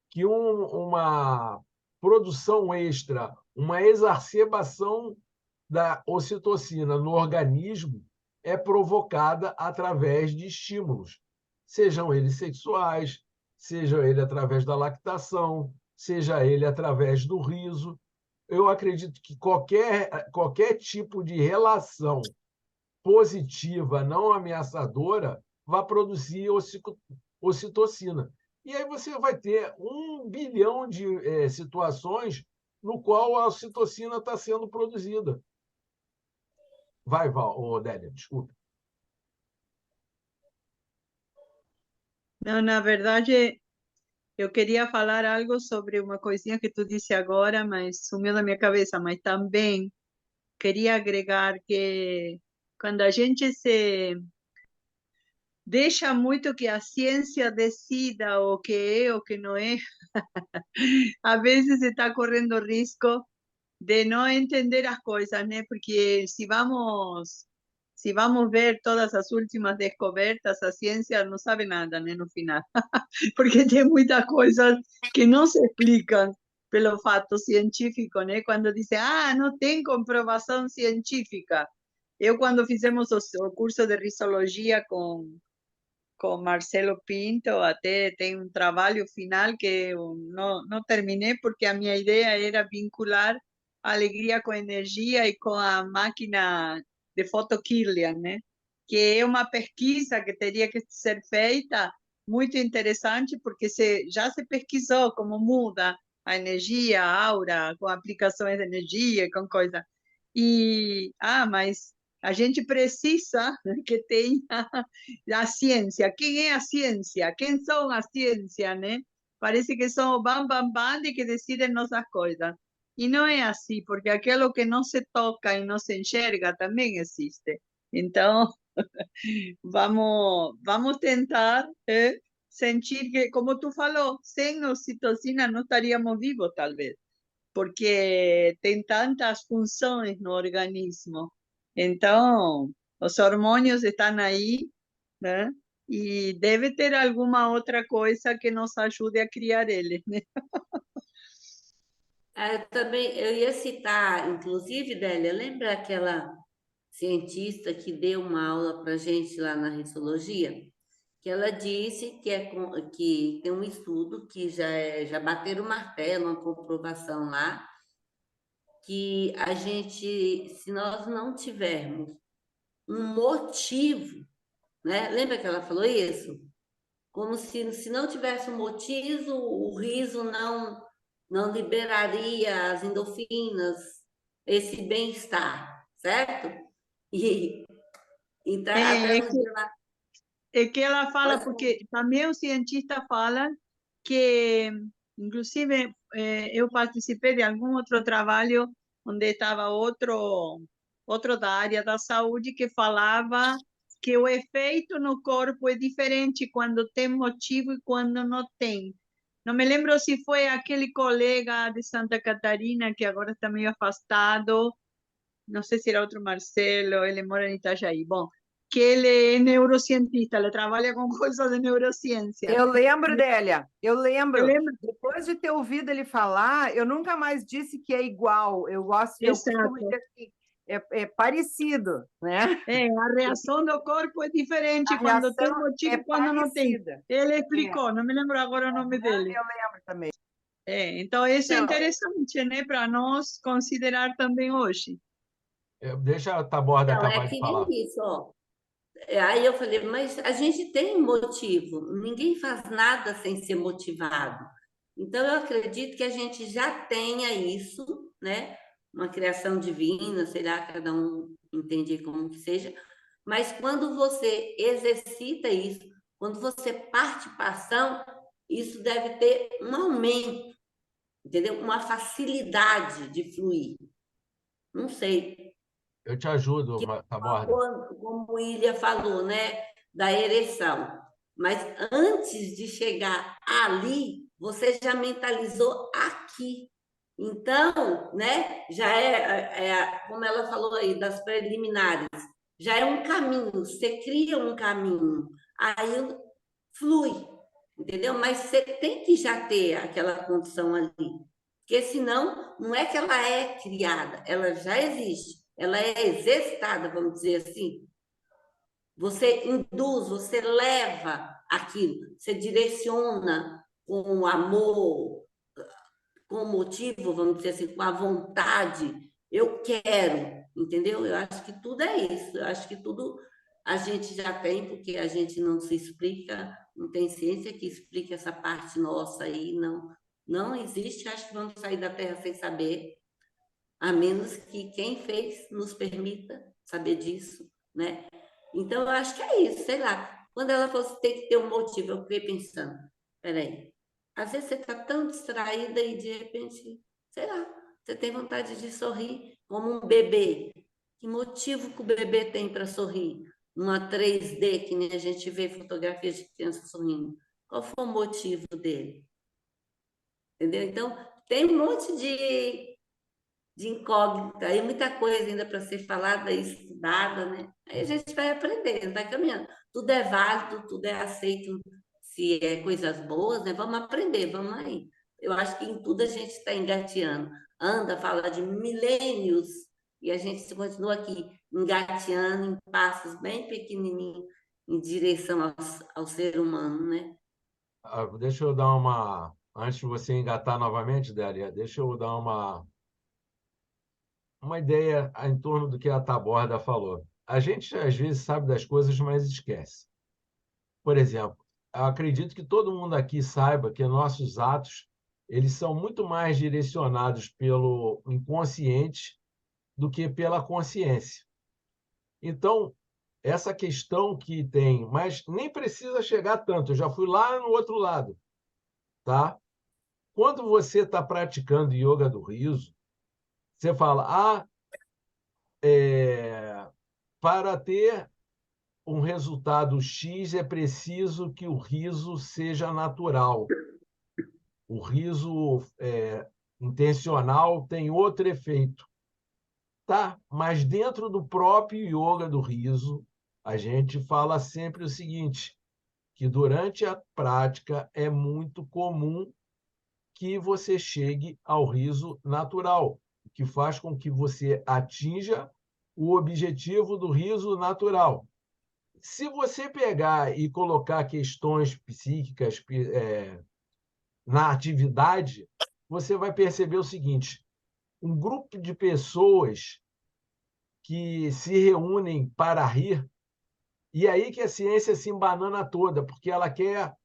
Speaker 1: que uma produção extra, uma exacerbação da ocitocina no organismo é provocada através de estímulos, sejam eles sexuais, seja ele através da lactação, seja ele através do riso. Eu acredito que qualquer tipo de relação positiva, não ameaçadora, vai produzir ocitocina. E aí você vai ter 1 bilhão de situações no qual a ocitocina está sendo produzida. Vai, Délia, desculpa.
Speaker 3: Não, na verdade, eu queria falar algo sobre uma coisinha que tu disse agora, mas sumiu da minha cabeça. Mas também queria agregar que quando a gente se deixa muito que a ciência decida o que é, o que não é, às vezes está correndo risco de não entender as coisas, né? Porque se vamos ver todas as últimas descobertas, a ciência não sabe nada, né, no final. Porque tem muitas coisas que não se explicam pelo fato científico, né? Quando dizem, ah, não tem comprovação científica. Eu, quando fizemos o curso de risologia com Marcelo Pinto, até tem um trabalho final que eu não terminei, porque a minha ideia era vincular a alegria com a energia e com a máquina de Photokirlian, né? Que é uma pesquisa que teria que ser feita, muito interessante, porque já se pesquisou como muda a energia, a aura, com aplicações de energia, com coisa. Mas a gente precisa que tenha a ciência. Quem é a ciência? Quem são a ciência, né? Parece que são o bam, bam, bam de que decidem nossas coisas. E não é assim, porque aquilo que não se toca e não se enxerga também existe. Então, vamos tentar sentir que, como tu falou, sem ocitocina não estaríamos vivos, talvez, porque tem tantas funções no organismo. Então, os hormônios estão aí, né? E deve ter alguma outra coisa que nos ajude a criar eles, né?
Speaker 2: Eu ia citar, inclusive, Délia, lembra aquela cientista que deu uma aula para gente lá na Rissologia? Que ela disse que tem um estudo que já bateram o martelo, uma comprovação lá, que a gente, se nós não tivermos um motivo, né? Lembra que ela falou isso? Como se não tivesse um motivo, o riso não liberaria as endorfinas, esse bem-estar, certo? E então, até
Speaker 3: É,
Speaker 2: no dia lá,
Speaker 3: é que ela fala,
Speaker 2: pode
Speaker 3: porque também os cientistas falam que, inclusive, eu participei de algum outro trabalho onde estava outro da área da saúde que falava que o efeito no corpo é diferente quando tem motivo e quando não tem. Não me lembro se foi aquele colega de Santa Catarina que agora está meio afastado, não sei se era outro Marcelo, ele mora em Itajaí. Bom, que ele é neurocientista, ele trabalha com coisas de neurociência.
Speaker 4: Eu lembro, Délia, eu
Speaker 3: Eu
Speaker 4: lembro.
Speaker 3: lembro,
Speaker 4: Depois de ter ouvido ele falar, eu nunca mais disse que é igual. Eu costumo
Speaker 3: exato.
Speaker 4: dizer assim, é parecido, né?
Speaker 3: A reação do corpo é diferente
Speaker 4: A
Speaker 3: quando tem
Speaker 4: reação
Speaker 3: motivo
Speaker 4: é
Speaker 3: e quando não tem.
Speaker 4: parecida.
Speaker 3: Ele
Speaker 4: É.
Speaker 3: explicou, não me lembro agora o nome dele.
Speaker 4: Eu lembro também.
Speaker 3: Então, isso é
Speaker 4: Então,
Speaker 3: interessante, né, para nós considerar também hoje.
Speaker 1: Deixa a Taborda
Speaker 2: Então,
Speaker 1: acabar
Speaker 2: é
Speaker 1: de
Speaker 2: que
Speaker 1: falar.
Speaker 2: nem isso, ó. Aí eu falei, mas a gente tem motivo, ninguém faz nada sem ser motivado. Então, eu acredito que a gente já tenha isso, né? Uma criação divina, sei lá, cada um entende como que seja. Mas quando você exercita isso, quando você parte para ação, isso deve ter um aumento, entendeu? Uma facilidade de fluir. Não sei,
Speaker 1: Eu te ajudo, Taborda.
Speaker 2: como o Ilha falou, né, da ereção. Mas antes de chegar ali, você já mentalizou aqui. Então, né, já como ela falou aí, das preliminares, já é um caminho, você cria um caminho, aí flui, entendeu? Mas você tem que já ter aquela condição ali, porque senão não é que ela é criada, ela já existe, ela é exercitada, vamos dizer assim. Você induz, você leva aquilo, você direciona com amor, com motivo, vamos dizer assim, com a vontade. Eu quero, entendeu? Eu acho que tudo é isso. Eu acho que tudo a gente já tem, porque a gente não se explica, não tem ciência que explique essa parte nossa aí, não. Não existe, acho que vamos sair da Terra sem saber, a menos que quem fez nos permita saber disso, né? Então, eu acho que é isso, sei lá. Quando ela fosse ter que ter um motivo, eu fiquei pensando, peraí, às vezes você está tão distraída e de repente, sei lá, você tem vontade de sorrir como um bebê. Que motivo que o bebê tem para sorrir? Uma 3D, que nem a gente vê fotografias de criança sorrindo. Qual foi o motivo dele? Entendeu? Então, tem um monte de incógnita, aí muita coisa ainda para ser falada e estudada, né? Aí a gente vai aprendendo, vai caminhando. Tudo é válido, tudo é aceito, se é coisas boas, né? Vamos aprender, vamos aí. Eu acho que em tudo a gente está engateando. Anda, fala de milênios, e a gente continua aqui engateando em passos bem pequenininhos em direção ao ser humano, né?
Speaker 1: Deixa eu dar uma. Antes de você engatar novamente, Délia, deixa eu dar uma ideia em torno do que a Taborda falou. A gente, às vezes, sabe das coisas, mas esquece. Por exemplo, eu acredito que todo mundo aqui saiba que nossos atos eles são muito mais direcionados pelo inconsciente do que pela consciência. Então, essa questão que tem, mas nem precisa chegar tanto, eu já fui lá no outro lado, tá? Quando você está praticando yoga do riso, você fala, para ter um resultado X é preciso que o riso seja natural. O riso intencional tem outro efeito. Tá, mas dentro do próprio yoga do riso, a gente fala sempre o seguinte, que durante a prática é muito comum que você chegue ao riso natural, o que faz com que você atinja o objetivo do riso natural. Se você pegar e colocar questões psíquicas na atividade, você vai perceber o seguinte: um grupo de pessoas que se reúnem para rir, e aí que a ciência se embanana toda, porque ela quer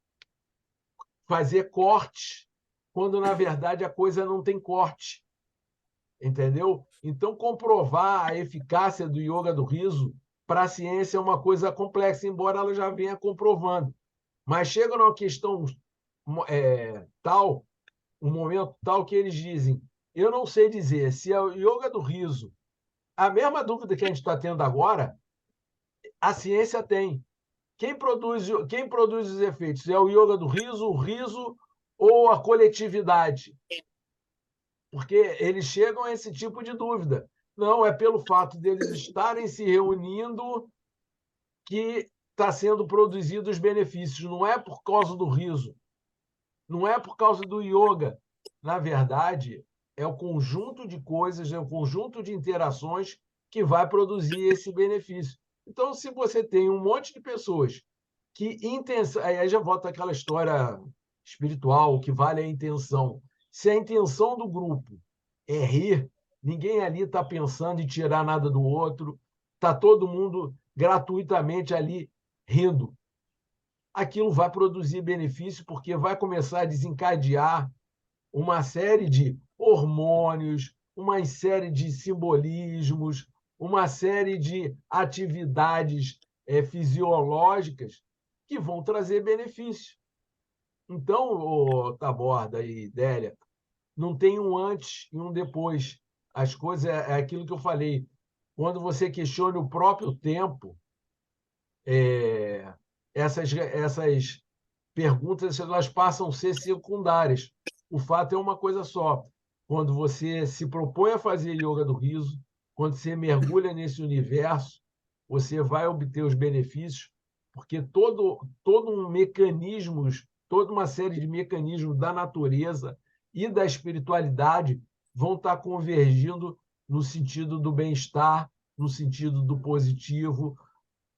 Speaker 1: fazer corte, quando na verdade a coisa não tem corte, entendeu? Então, comprovar a eficácia do yoga do riso para a ciência é uma coisa complexa, embora ela já venha comprovando. Mas chega numa questão tal, um momento tal que eles dizem, eu não sei dizer se é o yoga do riso, a mesma dúvida que a gente está tendo agora, a ciência tem. Quem produz os efeitos? É o yoga do riso, o riso ou a coletividade? Porque eles chegam a esse tipo de dúvida. Não, é pelo fato deles estarem se reunindo que está sendo produzido os benefícios. Não é por causa do riso, não é por causa do yoga. Na verdade, é o conjunto de coisas, é o conjunto de interações que vai produzir esse benefício. Então, se você tem um monte de pessoas que intenção, aí já volta aquela história espiritual, o que vale é a intenção. Se a intenção do grupo é rir, ninguém ali está pensando em tirar nada do outro, está todo mundo gratuitamente ali rindo. Aquilo vai produzir benefício porque vai começar a desencadear uma série de hormônios, uma série de simbolismos, uma série de atividades fisiológicas que vão trazer benefício. Então, Taborda e Délia, não tem um antes e um depois. As coisas é aquilo que eu falei. Quando você questiona o próprio tempo, essas perguntas elas passam a ser secundárias. O fato é uma coisa só. Quando você se propõe a fazer yoga do riso, quando você mergulha nesse universo, você vai obter os benefícios, porque todo um mecanismos, toda uma série de mecanismos da natureza e da espiritualidade vão estar convergindo no sentido do bem-estar, no sentido do positivo,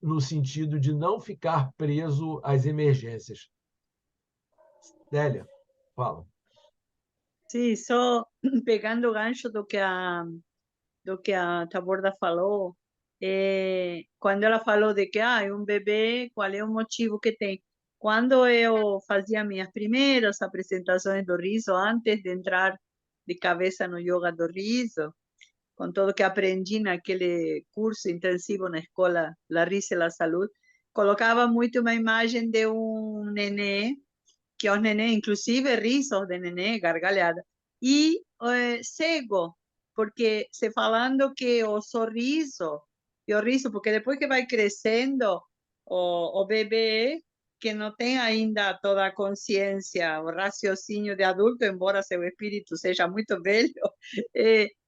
Speaker 1: no sentido de não ficar preso às emergências. Délia, fala.
Speaker 3: Sí, só pegando o gancho do que a Taborda falou, quando ela falou de que um bebê, qual é o motivo que tem? Quando eu fazia minhas primeiras apresentações do riso, antes de entrar de cabeça no yoga do riso, com tudo que aprendi naquele curso intensivo na escola La Risa e la Salud, colocava muito uma imagem de um nenê, que os neném, inclusive risos de nenê, gargalhada, e cego, porque se falando que o sorriso, e o riso, porque depois que vai crescendo, o bebê, que não tem ainda toda a consciência, o raciocínio de adulto, embora seu espírito seja muito velho,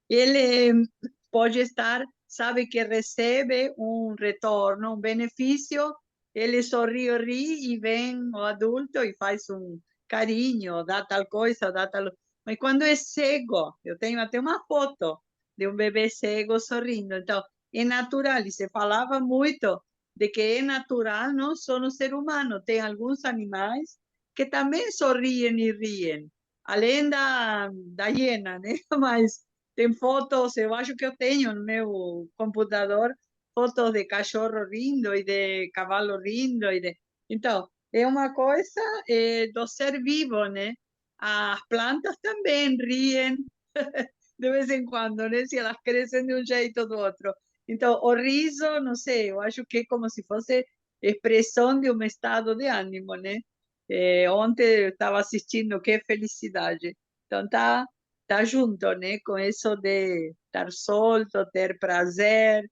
Speaker 3: ele pode estar, sabe que recebe um retorno, um benefício, ele sorri, ri e vem o adulto e faz um carinho, dá tal coisa, dá tal... Mas quando é cego, eu tenho até uma foto de um bebê cego sorrindo, então é natural, e se falava muito de que é natural não só no ser humano, tem alguns animais que também sorriem e riem, além da hiena, né? Mas tem fotos, eu acho que eu tenho no meu computador, fotos de cachorro rindo e de cavalo rindo. Então, é uma coisa do ser vivo, né? As plantas também riem de vez em quando, né? Se elas crescem de um jeito ou do outro. Então, o riso, não sei, eu acho que é como se fosse expressão de um estado de ânimo, né? Ontem eu estava assistindo Que Felicidade. Então, tá junto, né? Com isso de estar solto, ter prazer.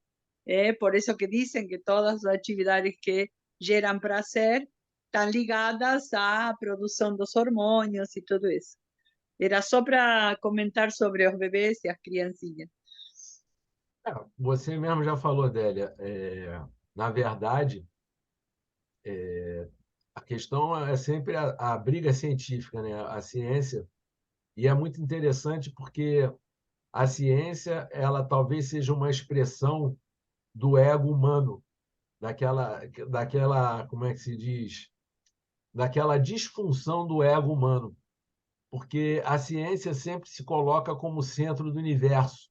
Speaker 3: Por isso que dizem que todas as atividades que geram prazer estão ligadas à produção dos hormônios e tudo isso. Era só para comentar sobre os bebês e as criancinhas.
Speaker 1: Você mesmo já falou, Délia. Na verdade, a questão é sempre a briga científica, né? A ciência. E é muito interessante porque a ciência, ela talvez seja uma expressão do ego humano, daquela, como é que se diz? Daquela disfunção do ego humano, porque a ciência sempre se coloca como centro do universo.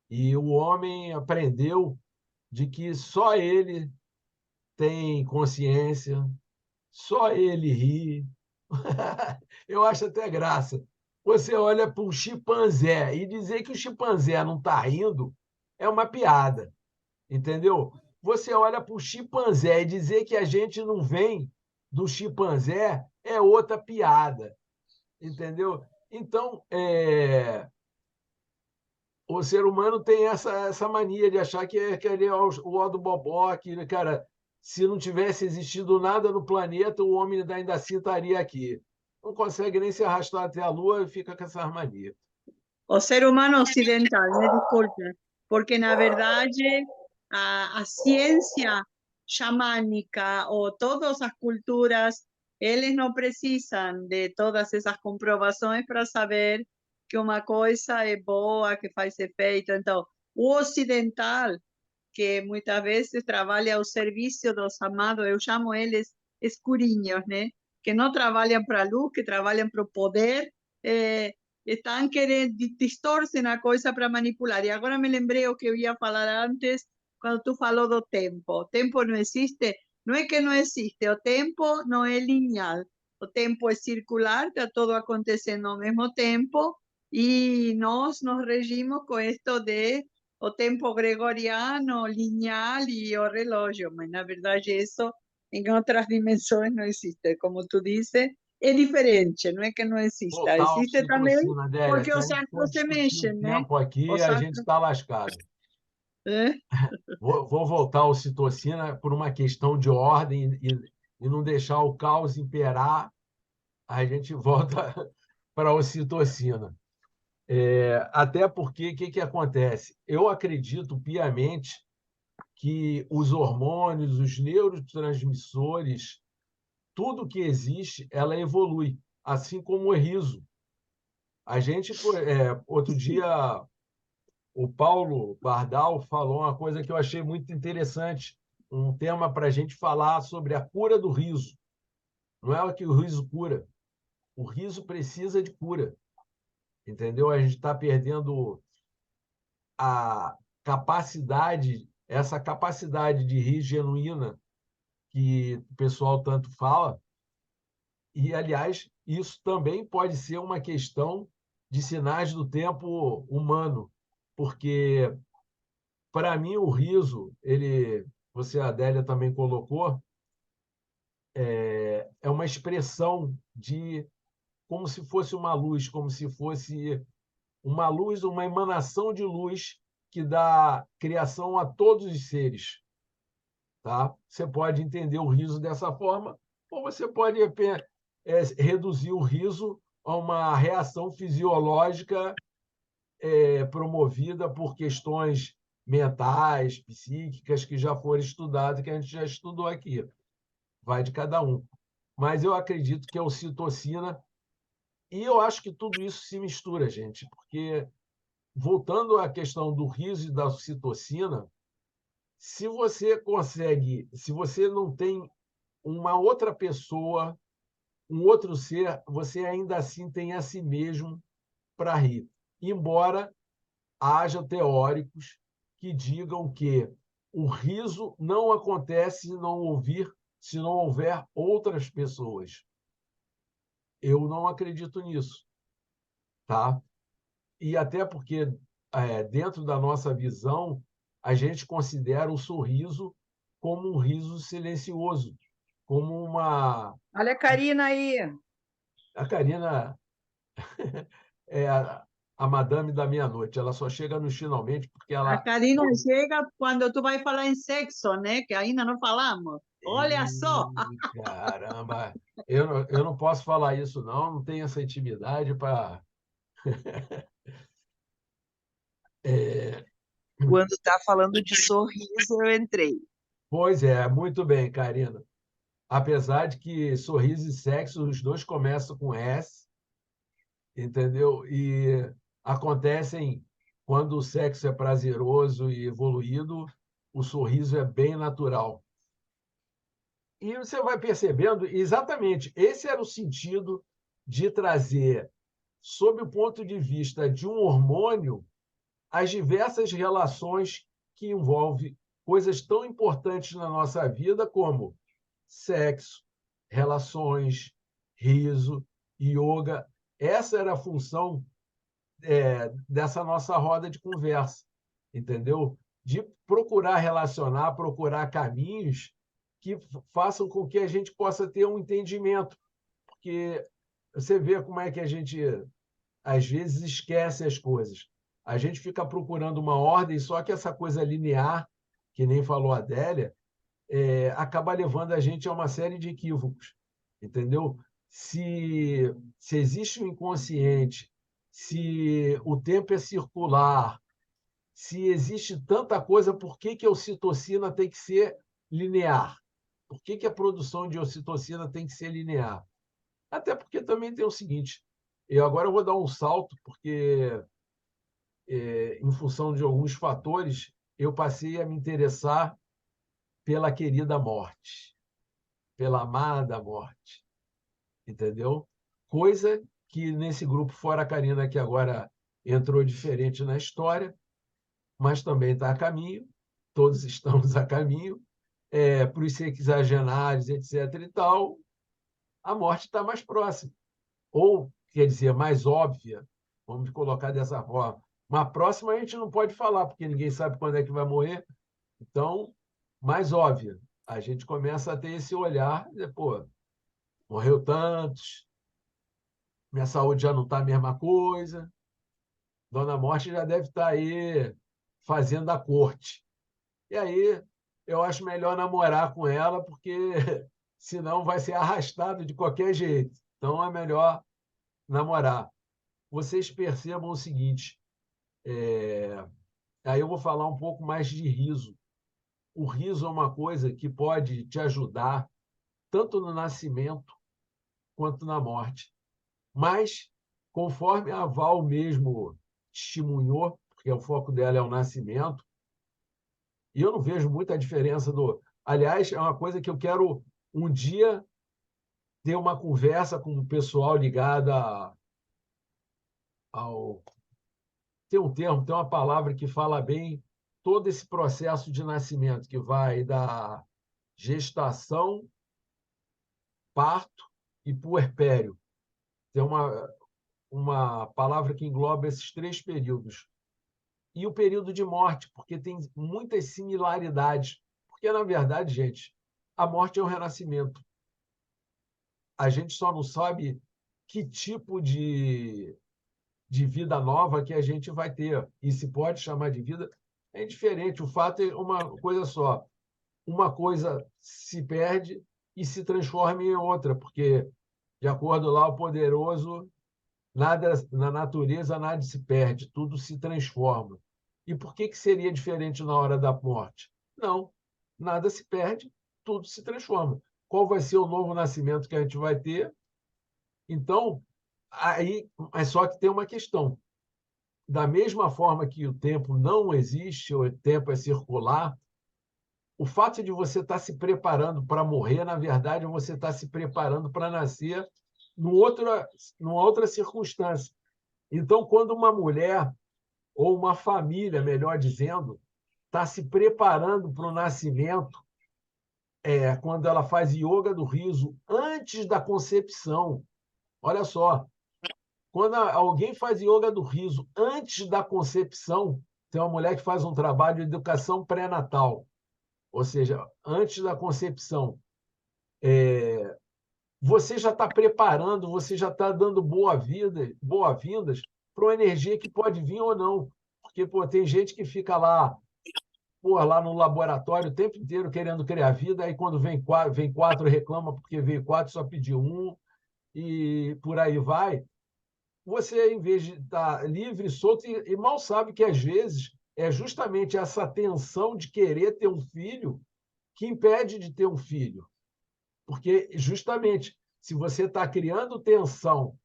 Speaker 1: E o homem aprendeu de que só ele tem consciência, só ele ri. Eu acho até graça. Você olha para um chimpanzé e dizer que o chimpanzé não está rindo é uma piada, entendeu? Você olha para o chimpanzé e dizer que a gente não vem do chimpanzé é outra piada, entendeu? Então, o ser humano tem essa mania de achar que ele é o ó do bobó, que, cara, se não tivesse existido nada no planeta, o homem ainda assim estaria aqui. Não consegue nem se arrastar até a Lua e fica com essa mania.
Speaker 3: O ser humano ocidental, me desculpe, porque na verdade a ciência xamânica ou todas as culturas, eles não precisam de todas essas comprovações para saber que uma coisa é boa, que faz efeito. Então, o ocidental, que muitas vezes trabalha ao serviço dos amados, eu chamo eles escurinhos, né? Que não trabalham para a luz, que trabalham para o poder, estão querendo, distorcem a coisa para manipular. E agora me lembrei o que eu ia falar antes, quando tu falou do tempo. O tempo não existe, não é que não existe, o tempo não é linear. O tempo é circular, está tudo acontecendo ao mesmo tempo, e nós nos regimos com isto de o tempo gregoriano, lineal e o relógio, mas na verdade isso em outras dimensões não existe. Como tu disse, é diferente, não é que não exista,
Speaker 1: Voltar ao
Speaker 3: existe também
Speaker 1: citocina, Adélia,
Speaker 3: porque
Speaker 1: que a
Speaker 3: os
Speaker 1: gente for
Speaker 3: astros se
Speaker 1: discutir o
Speaker 3: mexem, né?
Speaker 1: tempo aqui,
Speaker 3: Os
Speaker 1: a gente
Speaker 3: astros,
Speaker 1: está lascado.
Speaker 3: é?
Speaker 1: Vou voltar ao citocina por uma questão de ordem e não deixar o caos imperar, a gente volta para a ocitocina. Até porque, o que acontece? Eu acredito piamente que os hormônios, os neurotransmissores, tudo que existe, ela evolui, assim como o riso. A gente, outro dia, o Paulo Bardal falou uma coisa que eu achei muito interessante, um tema para a gente falar sobre a cura do riso. Não é o que o riso cura, o riso precisa de cura, entendeu? A gente está perdendo a capacidade, essa capacidade de rir genuína que o pessoal tanto fala, E, aliás, isso também pode ser uma questão de sinais do tempo humano, porque, para mim, o riso, você, a Adélia, também colocou, é uma expressão de como se fosse uma luz, como se fosse uma luz, uma emanação de luz que dá criação a todos os seres. Tá? Você pode entender o riso dessa forma, ou você pode reduzir o riso a uma reação fisiológica promovida por questões mentais, psíquicas, que já foram estudadas, que a gente já estudou aqui. Vai de cada um. Mas eu acredito que a ocitocina, e eu acho que tudo isso se mistura, gente, porque, voltando à questão do riso e da ocitocina, se você não tem uma outra pessoa, um outro ser, você ainda assim tem a si mesmo para rir. Embora haja teóricos que digam que o riso não acontece se não houver outras pessoas. Eu não acredito nisso, tá? E até porque, dentro da nossa visão, a gente considera o sorriso como um riso silencioso, como uma...
Speaker 4: Olha a Karina aí.
Speaker 1: A Karina é a madame da meia-noite. Ela só chega nos finalmente porque
Speaker 3: A
Speaker 1: ela...
Speaker 3: Karina chega quando tu vai falar em sexo, né? Que ainda não falamos. Olha só.
Speaker 1: Ih, caramba! Eu não posso falar isso, não. Não tenho essa intimidade para...
Speaker 5: Quando está falando de sorriso, eu entrei.
Speaker 1: Pois é, muito bem, Karina. Apesar de que sorriso e sexo, os dois começam com S, entendeu? E acontecem quando o sexo é prazeroso e evoluído, o sorriso é bem natural. E você vai percebendo, exatamente, esse era o sentido de trazer, sob o ponto de vista de um hormônio, as diversas relações que envolvem coisas tão importantes na nossa vida como sexo, relações, riso, yoga. Essa era a função dessa nossa roda de conversa, entendeu? De procurar relacionar, procurar caminhos que façam com que a gente possa ter um entendimento, porque você vê como é que a gente, às vezes, esquece as coisas. A gente fica procurando uma ordem, só que essa coisa linear, que nem falou a Adélia, acaba levando a gente a uma série de equívocos, entendeu? Se existe um inconsciente, se o tempo é circular, se existe tanta coisa, por que que a ocitocina tem que ser linear? Por que que a produção de ocitocina tem que ser linear? Até porque também tem o seguinte, agora eu vou dar um salto, porque, em função de alguns fatores, eu passei a me interessar pela querida morte, pela amada morte, entendeu? Coisa que nesse grupo, fora a Karina, que agora entrou diferente na história, mas também está a caminho, todos estamos a caminho, para os sexagenários, etc. e tal, a morte está mais próxima. Ou, quer dizer, mais óbvia, vamos colocar dessa forma. Mas próxima a gente não pode falar, porque ninguém sabe quando é que vai morrer. Então, mais óbvia. A gente começa a ter esse olhar, pô, morreu tantos, minha saúde já não está a mesma coisa, Dona Morte já deve estar aí fazendo a corte. E aí eu acho melhor namorar com ela, porque senão vai ser arrastado de qualquer jeito. Então é melhor namorar. Vocês percebam o seguinte, aí eu vou falar um pouco mais de riso. O riso é uma coisa que pode te ajudar tanto no nascimento quanto na morte. Mas, conforme a Val mesmo testemunhou, porque o foco dela é o nascimento, e eu não vejo muita diferença do... Aliás, é uma coisa que eu quero um dia ter uma conversa com o pessoal ligado ao... Tem um termo, tem uma palavra que fala bem todo esse processo de nascimento, que vai da gestação, parto e puerpério. Tem uma palavra que engloba esses 3 períodos. E o período de morte, porque tem muitas similaridades. Porque, na verdade, gente, a morte é um renascimento. A gente só não sabe que tipo de vida nova que a gente vai ter. E se pode chamar de vida, é diferente. O fato é uma coisa só. Uma coisa se perde e se transforma em outra, porque, de acordo lá, o poderoso, nada na natureza nada se perde, tudo se transforma. E por que seria diferente na hora da morte? Não, nada se perde, tudo se transforma. Qual vai ser o novo nascimento que a gente vai ter? Então, aí, mas só que tem uma questão. Da mesma forma que o tempo não existe, o tempo é circular, o fato de você estar se preparando para morrer, na verdade, você está se preparando para nascer numa outra circunstância. Então, quando uma mulher, ou uma família, melhor dizendo, está se preparando para o nascimento, quando ela faz yoga do riso antes da concepção, olha só, quando alguém faz yoga do riso antes da concepção, tem uma mulher que faz um trabalho de educação pré-natal, ou seja, antes da concepção, você já está preparando, você já está dando boas-vindas para uma energia que pode vir ou não. Porque tem gente que fica lá, lá no laboratório o tempo inteiro querendo criar vida, aí quando vem 4 reclama porque veio 4, só pediu 1, e por aí vai. Você, em vez de estar livre, solto, e mal sabe que, às vezes, é justamente essa tensão de querer ter um filho que impede de ter um filho. Porque, justamente, se você está criando tensão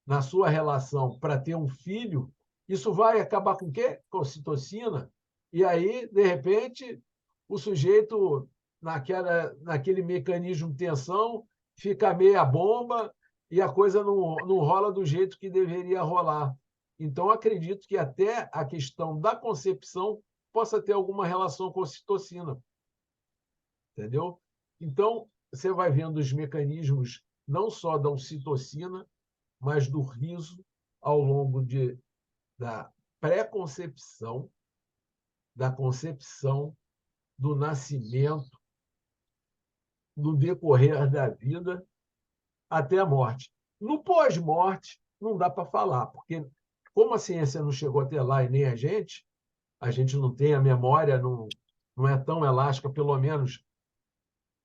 Speaker 1: na sua relação para ter um filho, isso vai acabar com o quê? Com ocitocina. E aí, de repente, o sujeito, naquele mecanismo de tensão, fica meia bomba e a coisa não rola do jeito que deveria rolar. Então, acredito que até a questão da concepção possa ter alguma relação com a ocitocina. Entendeu? Então, você vai vendo os mecanismos não só da ocitocina, mas do riso ao longo da pré-concepção, da concepção, do nascimento, no decorrer da vida, até a morte. No pós-morte, não dá para falar, porque como a ciência não chegou até lá e nem a gente não tem a memória, não é tão elástica, pelo menos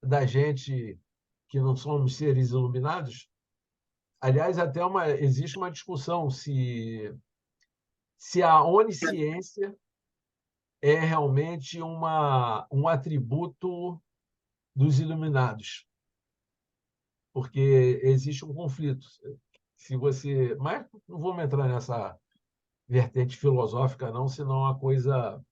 Speaker 1: da gente que não somos seres iluminados. Aliás, existe uma discussão se a onisciência é realmente um atributo dos iluminados, porque existe um conflito. Mas não vamos entrar nessa vertente filosófica, não, senão a coisa.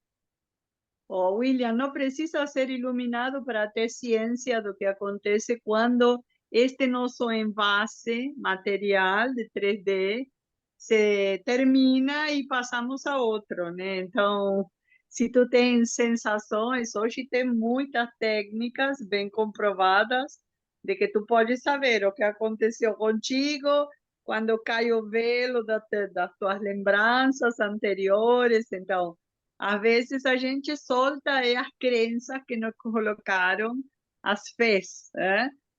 Speaker 3: Oh, William, no precisa ser iluminado para ter ciência do que acontece quando este nosso envase material de 3D se termina e passamos a outro, né? Então, se tu tens sensações, hoje tem muitas técnicas bem comprovadas de que tu pode saber o que aconteceu contigo quando cai o velo das tuas lembranças anteriores. Então, às vezes a gente solta as crenças que nos colocaram, as fés,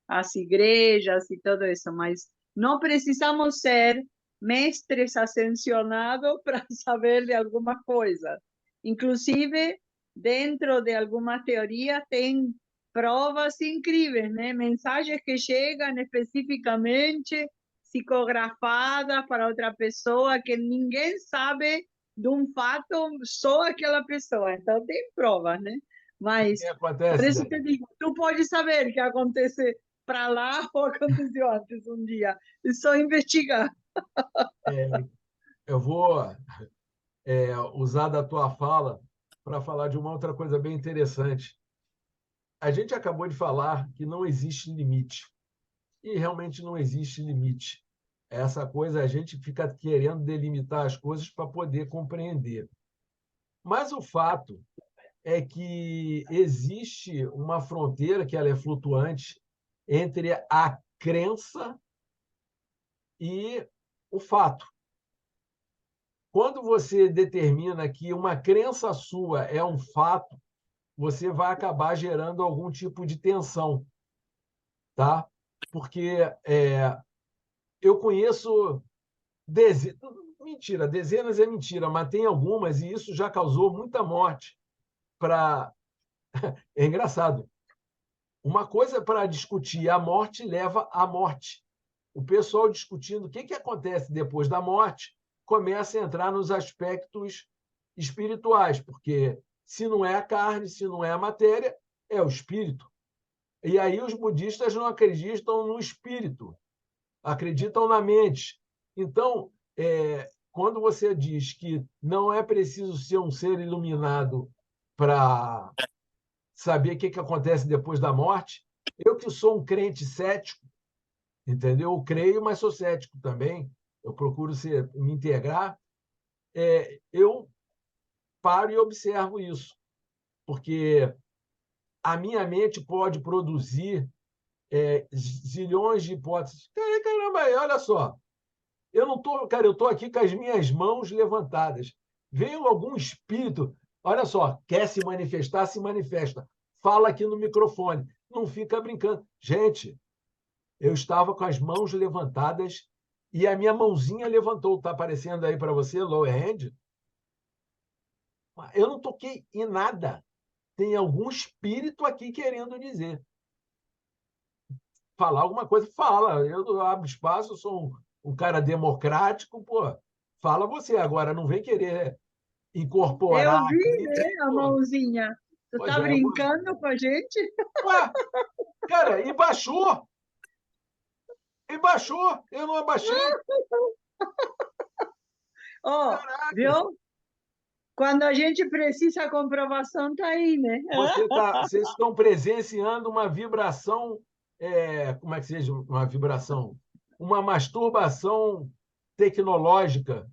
Speaker 3: as igrejas e tudo isso, mas não precisamos ser mestres ascensionados para saber de alguma coisa. Inclusive, dentro de alguma teoria, tem provas incríveis, né? Mensagens que chegam especificamente psicografadas para outra pessoa que ninguém sabe de um fato, só aquela pessoa. Então, tem provas, né? Mas,
Speaker 1: O que
Speaker 3: por
Speaker 1: acontece,
Speaker 3: isso te digo, tu pode saber o que acontece para lá ou aconteceu antes um dia. É só investigar.
Speaker 1: Eu vou usar da tua fala para falar de uma outra coisa bem interessante. A gente acabou de falar que não existe limite. E realmente não existe limite. Essa coisa, a gente fica querendo delimitar as coisas para poder compreender. Mas o fato é que existe uma fronteira que ela é flutuante entre a crença e o fato. Quando você determina que uma crença sua é um fato, você vai acabar gerando algum tipo de tensão, tá? Porque eu conheço dezenas, mentira, dezenas é mentira, mas tem algumas, e isso já causou muita morte. É engraçado. Uma coisa para discutir a morte leva à morte. O pessoal discutindo o que acontece depois da morte começa a entrar nos aspectos espirituais, porque se não é a carne, se não é a matéria, é o espírito. E aí os budistas não acreditam no espírito, acreditam na mente. Então, quando você diz que não é preciso ser um ser iluminado para saber o que acontece depois da morte, eu que sou um crente cético, entendeu? Eu creio, mas sou cético também. Eu procuro me integrar. Eu paro e observo isso, porque a minha mente pode produzir zilhões de hipóteses. Caramba, olha só, eu não tô, cara, eu estou aqui com as minhas mãos levantadas. Veio algum espírito, olha só, quer se manifestar, se manifesta. Fala aqui no microfone, não fica brincando. Gente, eu estava com as mãos levantadas e a minha mãozinha levantou. Está aparecendo aí para você, lower hand? Eu não toquei em nada. Tem algum espírito aqui querendo dizer. Falar alguma coisa, fala. Eu abro espaço, eu sou um cara democrático, pô. Fala você agora, não vem querer incorporar
Speaker 3: Eu vi,
Speaker 1: aqui.
Speaker 3: né, a
Speaker 1: Pô.
Speaker 3: mãozinha. Tu
Speaker 1: Pois
Speaker 3: tá
Speaker 1: é,
Speaker 3: brincando com a gente?
Speaker 1: ué, cara, e baixou. E baixou. Eu não abaixei.
Speaker 3: Ó,
Speaker 1: Caraca.
Speaker 3: viu? Quando a gente precisa, a comprovação tá aí, né?
Speaker 1: Vocês estão presenciando uma vibração, como é que seja uma vibração? Uma masturbação tecnológica.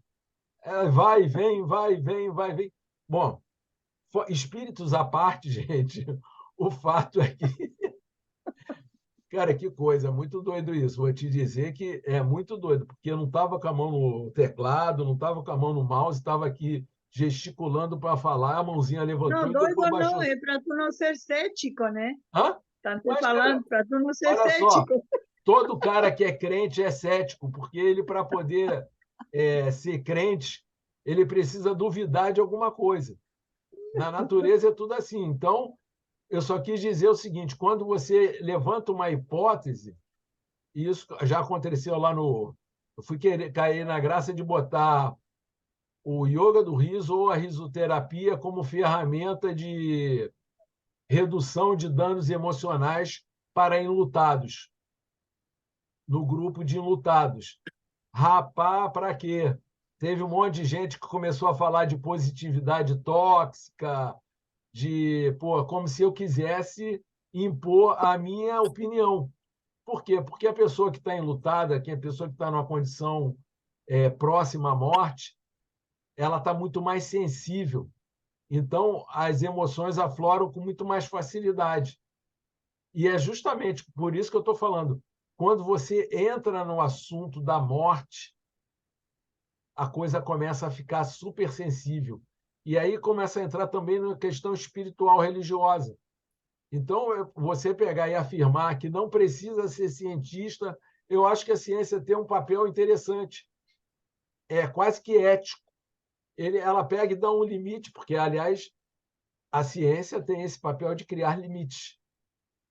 Speaker 1: Vai e vem, vai e vem, vai e vem. Bom, espíritos à parte, gente, o fato é que, cara, que coisa, muito doido isso. Vou te dizer que é muito doido, porque eu não estava com a mão no teclado, não estava com a mão no mouse, estava aqui gesticulando para falar, a mãozinha levantou
Speaker 3: Não,
Speaker 1: e depois
Speaker 3: doido
Speaker 1: baixou.
Speaker 3: não, é para tu não ser cético, né?
Speaker 1: Hã?
Speaker 3: Tá te
Speaker 1: Mas, cara,
Speaker 3: falando para tu não ser
Speaker 1: olha só,
Speaker 3: cético.
Speaker 1: todo cara que é crente é cético, porque ele, para poder ser crente, ele precisa duvidar de alguma coisa. Na natureza é tudo assim. Então, eu só quis dizer o seguinte: quando você levanta uma hipótese, e isso já aconteceu lá no. Eu fui cair na graça de botar o yoga do riso ou a risoterapia como ferramenta de redução de danos emocionais para enlutados, no grupo de enlutados. Rapaz, para quê? Teve um monte de gente que começou a falar de positividade tóxica, como se eu quisesse impor a minha opinião. Por quê? Porque a pessoa que está enlutada, que é a pessoa que está numa condição próxima à morte, ela está muito mais sensível. Então, as emoções afloram com muito mais facilidade. E é justamente por isso que eu estou falando. Quando você entra no assunto da morte, a coisa começa a ficar super sensível. E aí começa a entrar também na questão espiritual religiosa. Então, você pegar e afirmar que não precisa ser cientista, eu acho que a ciência tem um papel interessante. É quase que ético. Ela pega e dá um limite, porque, aliás, a ciência tem esse papel de criar limites.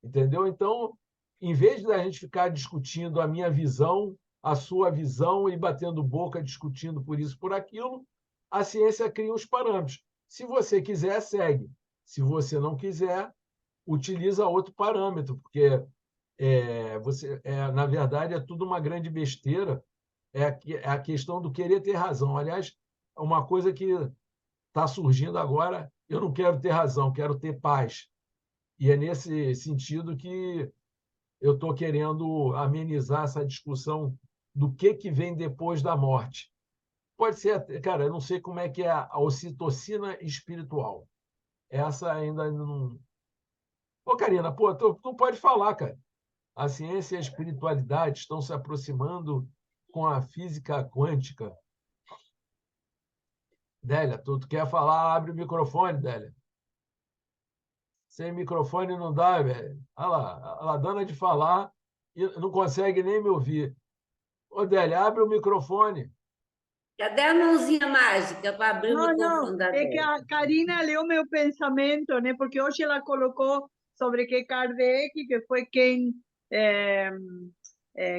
Speaker 1: Entendeu? Então, em vez da gente ficar discutindo a minha visão, a sua visão e batendo boca discutindo por isso, por aquilo, a ciência cria os parâmetros. Se você quiser, segue. Se você não quiser, utiliza outro parâmetro, porque na verdade, é tudo uma grande besteira. É a questão do querer ter razão. Aliás, uma coisa que está surgindo agora, eu não quero ter razão, quero ter paz. E é nesse sentido que eu estou querendo amenizar essa discussão do que vem depois da morte. Pode ser, cara, eu não sei como é que é a ocitocina espiritual. Essa ainda não. Ô, Karina, pô, tu pode falar, cara. A ciência e a espiritualidade estão se aproximando com a física quântica. Délia, tu quer falar? Abre o microfone, Délia. Sem microfone não dá, velho. Olha lá, ela dando de falar e não consegue nem me ouvir. Ô, Délia, abre o microfone.
Speaker 2: Cadê a mãozinha mágica para abrir o
Speaker 3: Não,
Speaker 2: microfone da
Speaker 3: é que
Speaker 2: Débora?
Speaker 3: a Karina leu meu pensamento, né? Porque hoje ela colocou sobre que Kardec, que foi quem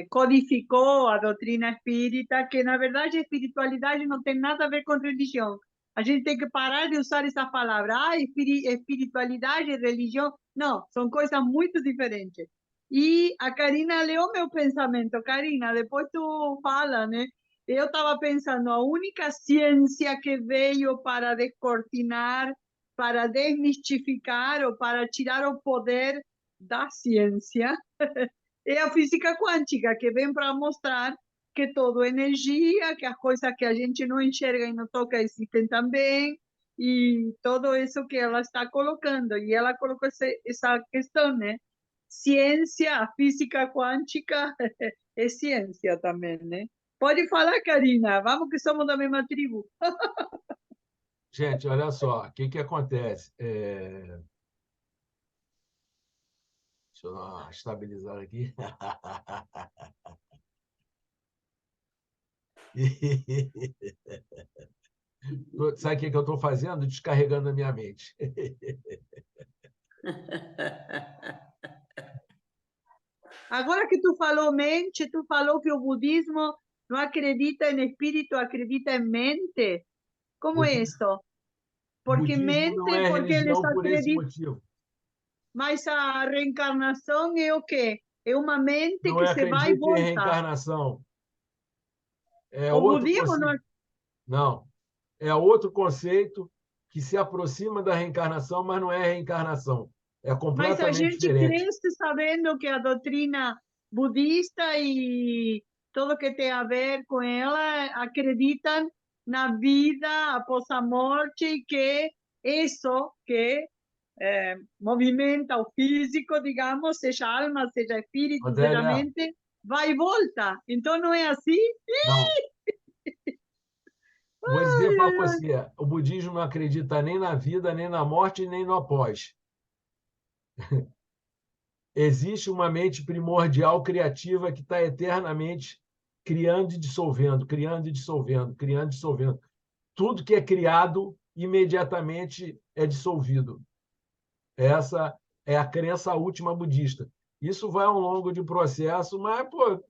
Speaker 3: codificou a doutrina espírita, que na verdade a espiritualidade não tem nada a ver com religião. A gente tem que parar de usar essa palavra. Ah, espiritualidade e religião. Não, são coisas muito diferentes. E a Karina leu meu pensamento. Karina, depois tu fala, né? Eu estava pensando, a única ciência que veio para descortinar, para desmistificar ou para tirar o poder da ciência é a física quântica, que vem para mostrar que tudo é energia, que as coisas que a gente não enxerga e não toca existem também, e tudo isso que ela está colocando. E ela colocou essa questão, né? Ciência, a física quântica é ciência também, né? Pode falar, Karina, vamos que somos da mesma tribo.
Speaker 1: Gente, olha só, o que acontece? Deixa eu dar uma estabilizada aqui. Sabe o que eu estou fazendo? Descarregando a minha mente.
Speaker 3: Agora que tu falou mente, tu falou que o budismo não acredita em espírito, acredita em mente. Como é isso? Porque
Speaker 1: Budismo não
Speaker 3: mente,
Speaker 1: é
Speaker 3: porque eles
Speaker 1: religião por esse
Speaker 3: acreditam,
Speaker 1: motivo.
Speaker 3: mas a reencarnação é o quê? É uma mente
Speaker 1: Não
Speaker 3: que se vai e
Speaker 1: acredita em
Speaker 3: volta.
Speaker 1: reencarnação. É
Speaker 3: O
Speaker 1: outro
Speaker 3: budismo não,
Speaker 1: conceito. Não. É outro conceito que se aproxima da reencarnação, mas não é reencarnação. É
Speaker 3: mas a
Speaker 1: completamente
Speaker 3: gente
Speaker 1: diferente.
Speaker 3: cresce sabendo que a doutrina budista e tudo que tem a ver com ela acreditam na vida após a morte e que isso que movimenta o físico, digamos, seja alma, seja espírito, seja
Speaker 1: Adélia,
Speaker 3: mente, vai e volta. Então não é assim?
Speaker 1: não. Vou dizer
Speaker 3: Ai,
Speaker 1: para
Speaker 3: ai, ai.
Speaker 1: você, o budismo não acredita nem na vida, nem na morte, nem no após. Existe uma mente primordial criativa que está eternamente criando e dissolvendo, criando e dissolvendo, criando e dissolvendo. Tudo que é criado imediatamente é dissolvido. Essa é a crença última budista. Isso vai ao longo de processo, mas pô,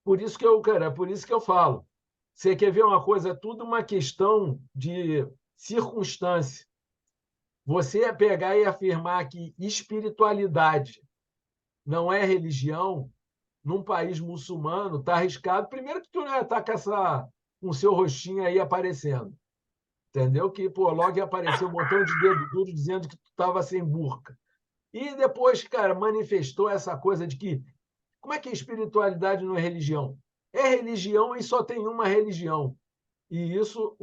Speaker 1: por isso que eu falo. Você quer ver uma coisa? É tudo uma questão de circunstância. Você é pegar e afirmar que espiritualidade não é religião, num país muçulmano, está arriscado. Primeiro que tu não está com o seu rostinho aí aparecendo. Entendeu? Que pô, logo ia aparecer um montão de dedo duro dizendo que tu estava sem burca. E depois, cara, manifestou essa coisa de que como é que a espiritualidade não é religião? É religião e só tem uma religião. E isso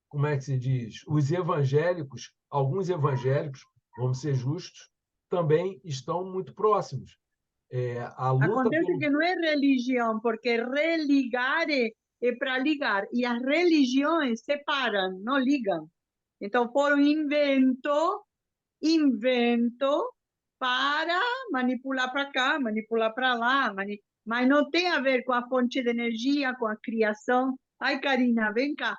Speaker 1: como é que se diz? Os evangélicos, alguns evangélicos, vamos ser justos, também estão muito próximos. A luta
Speaker 3: Acontece
Speaker 1: pelo
Speaker 3: que não é religião, porque religar é para ligar, e as religiões separam, não ligam. Então, foram invento para manipular para cá, manipular para lá, mas não tem a ver com a fonte de energia, com a criação. Ai, Karina, vem cá.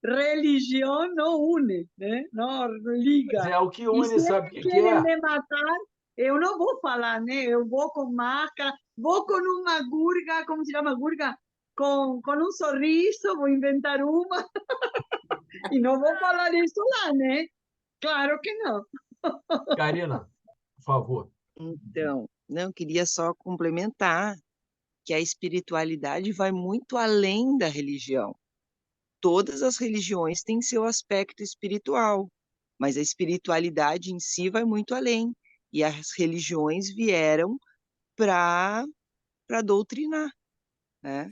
Speaker 3: Religião não une, né? Não liga.
Speaker 1: o que
Speaker 3: E
Speaker 1: une,
Speaker 3: se
Speaker 1: sabe o
Speaker 3: eles
Speaker 1: que que
Speaker 3: querem
Speaker 1: é?
Speaker 3: me matar, eu não vou falar, né? Eu vou com máscara, vou com uma gurga, como se chama gurga? Com um sorriso, vou inventar uma, e não vou falar isso lá, né? Claro que não.
Speaker 1: Karina, por favor.
Speaker 5: Então, não queria só complementar que a espiritualidade vai muito além da religião. Todas as religiões têm seu aspecto espiritual, mas a espiritualidade em si vai muito além. E as religiões vieram para doutrinar, né?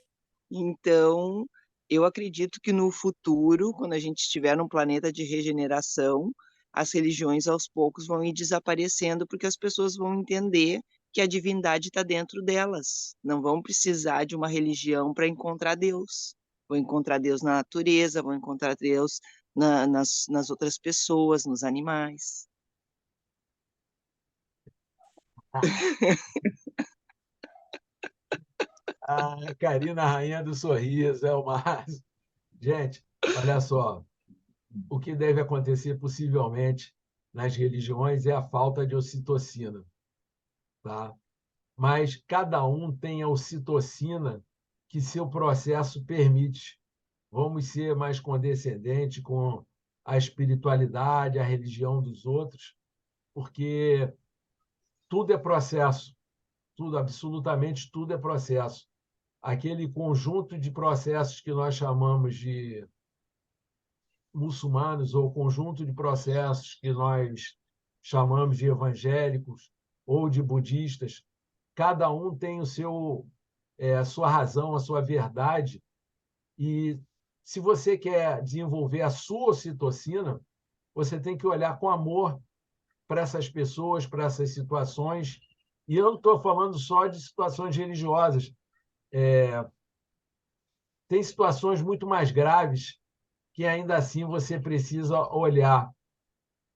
Speaker 5: Então, eu acredito que no futuro, quando a gente estiver num planeta de regeneração, as religiões aos poucos vão ir desaparecendo, porque as pessoas vão entender que a divindade está dentro delas. Não vão precisar de uma religião para encontrar Deus. Vão encontrar Deus na natureza, vão encontrar Deus nas outras pessoas, nos animais.
Speaker 1: A Karina, a rainha do sorriso, é o mais. Gente, olha só, o que deve acontecer possivelmente nas religiões é a falta de ocitocina, tá? Mas cada um tem a ocitocina que seu processo permite. Vamos ser mais condescendentes com a espiritualidade, a religião dos outros, porque tudo é processo, tudo, absolutamente tudo é processo. Aquele conjunto de processos que nós chamamos de muçulmanos, ou conjunto de processos que nós chamamos de evangélicos ou de budistas, cada um tem a sua razão, a sua verdade, e se você quer desenvolver a sua ocitocina, você tem que olhar com amor para essas pessoas, para essas situações, e eu não estou falando só de situações religiosas, tem situações muito mais graves que ainda assim você precisa olhar,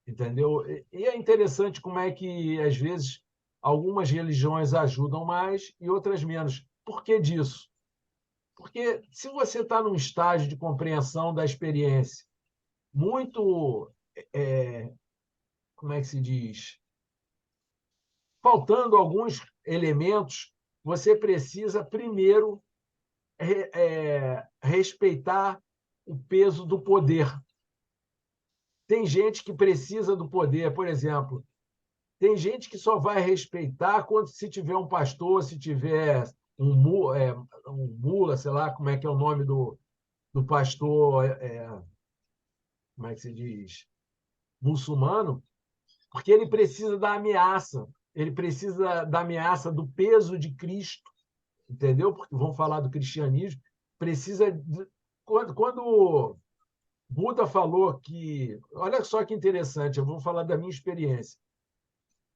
Speaker 1: entendeu? E é interessante como é que, às vezes, algumas religiões ajudam mais e outras menos. Por que disso? Porque se você está num estágio de compreensão da experiência muito, como é que se diz? Faltando alguns elementos, você precisa primeiro respeitar o peso do poder. Tem gente que precisa do poder, por exemplo. Tem gente que só vai respeitar quando se tiver um pastor, se tiver um mula, sei lá como é que é o nome do pastor, como é que se diz, muçulmano, porque ele precisa da ameaça, ele precisa da ameaça do peso de Cristo, entendeu? Porque vamos falar do cristianismo, precisa quando Buda falou que, olha só que interessante, eu vou falar da minha experiência.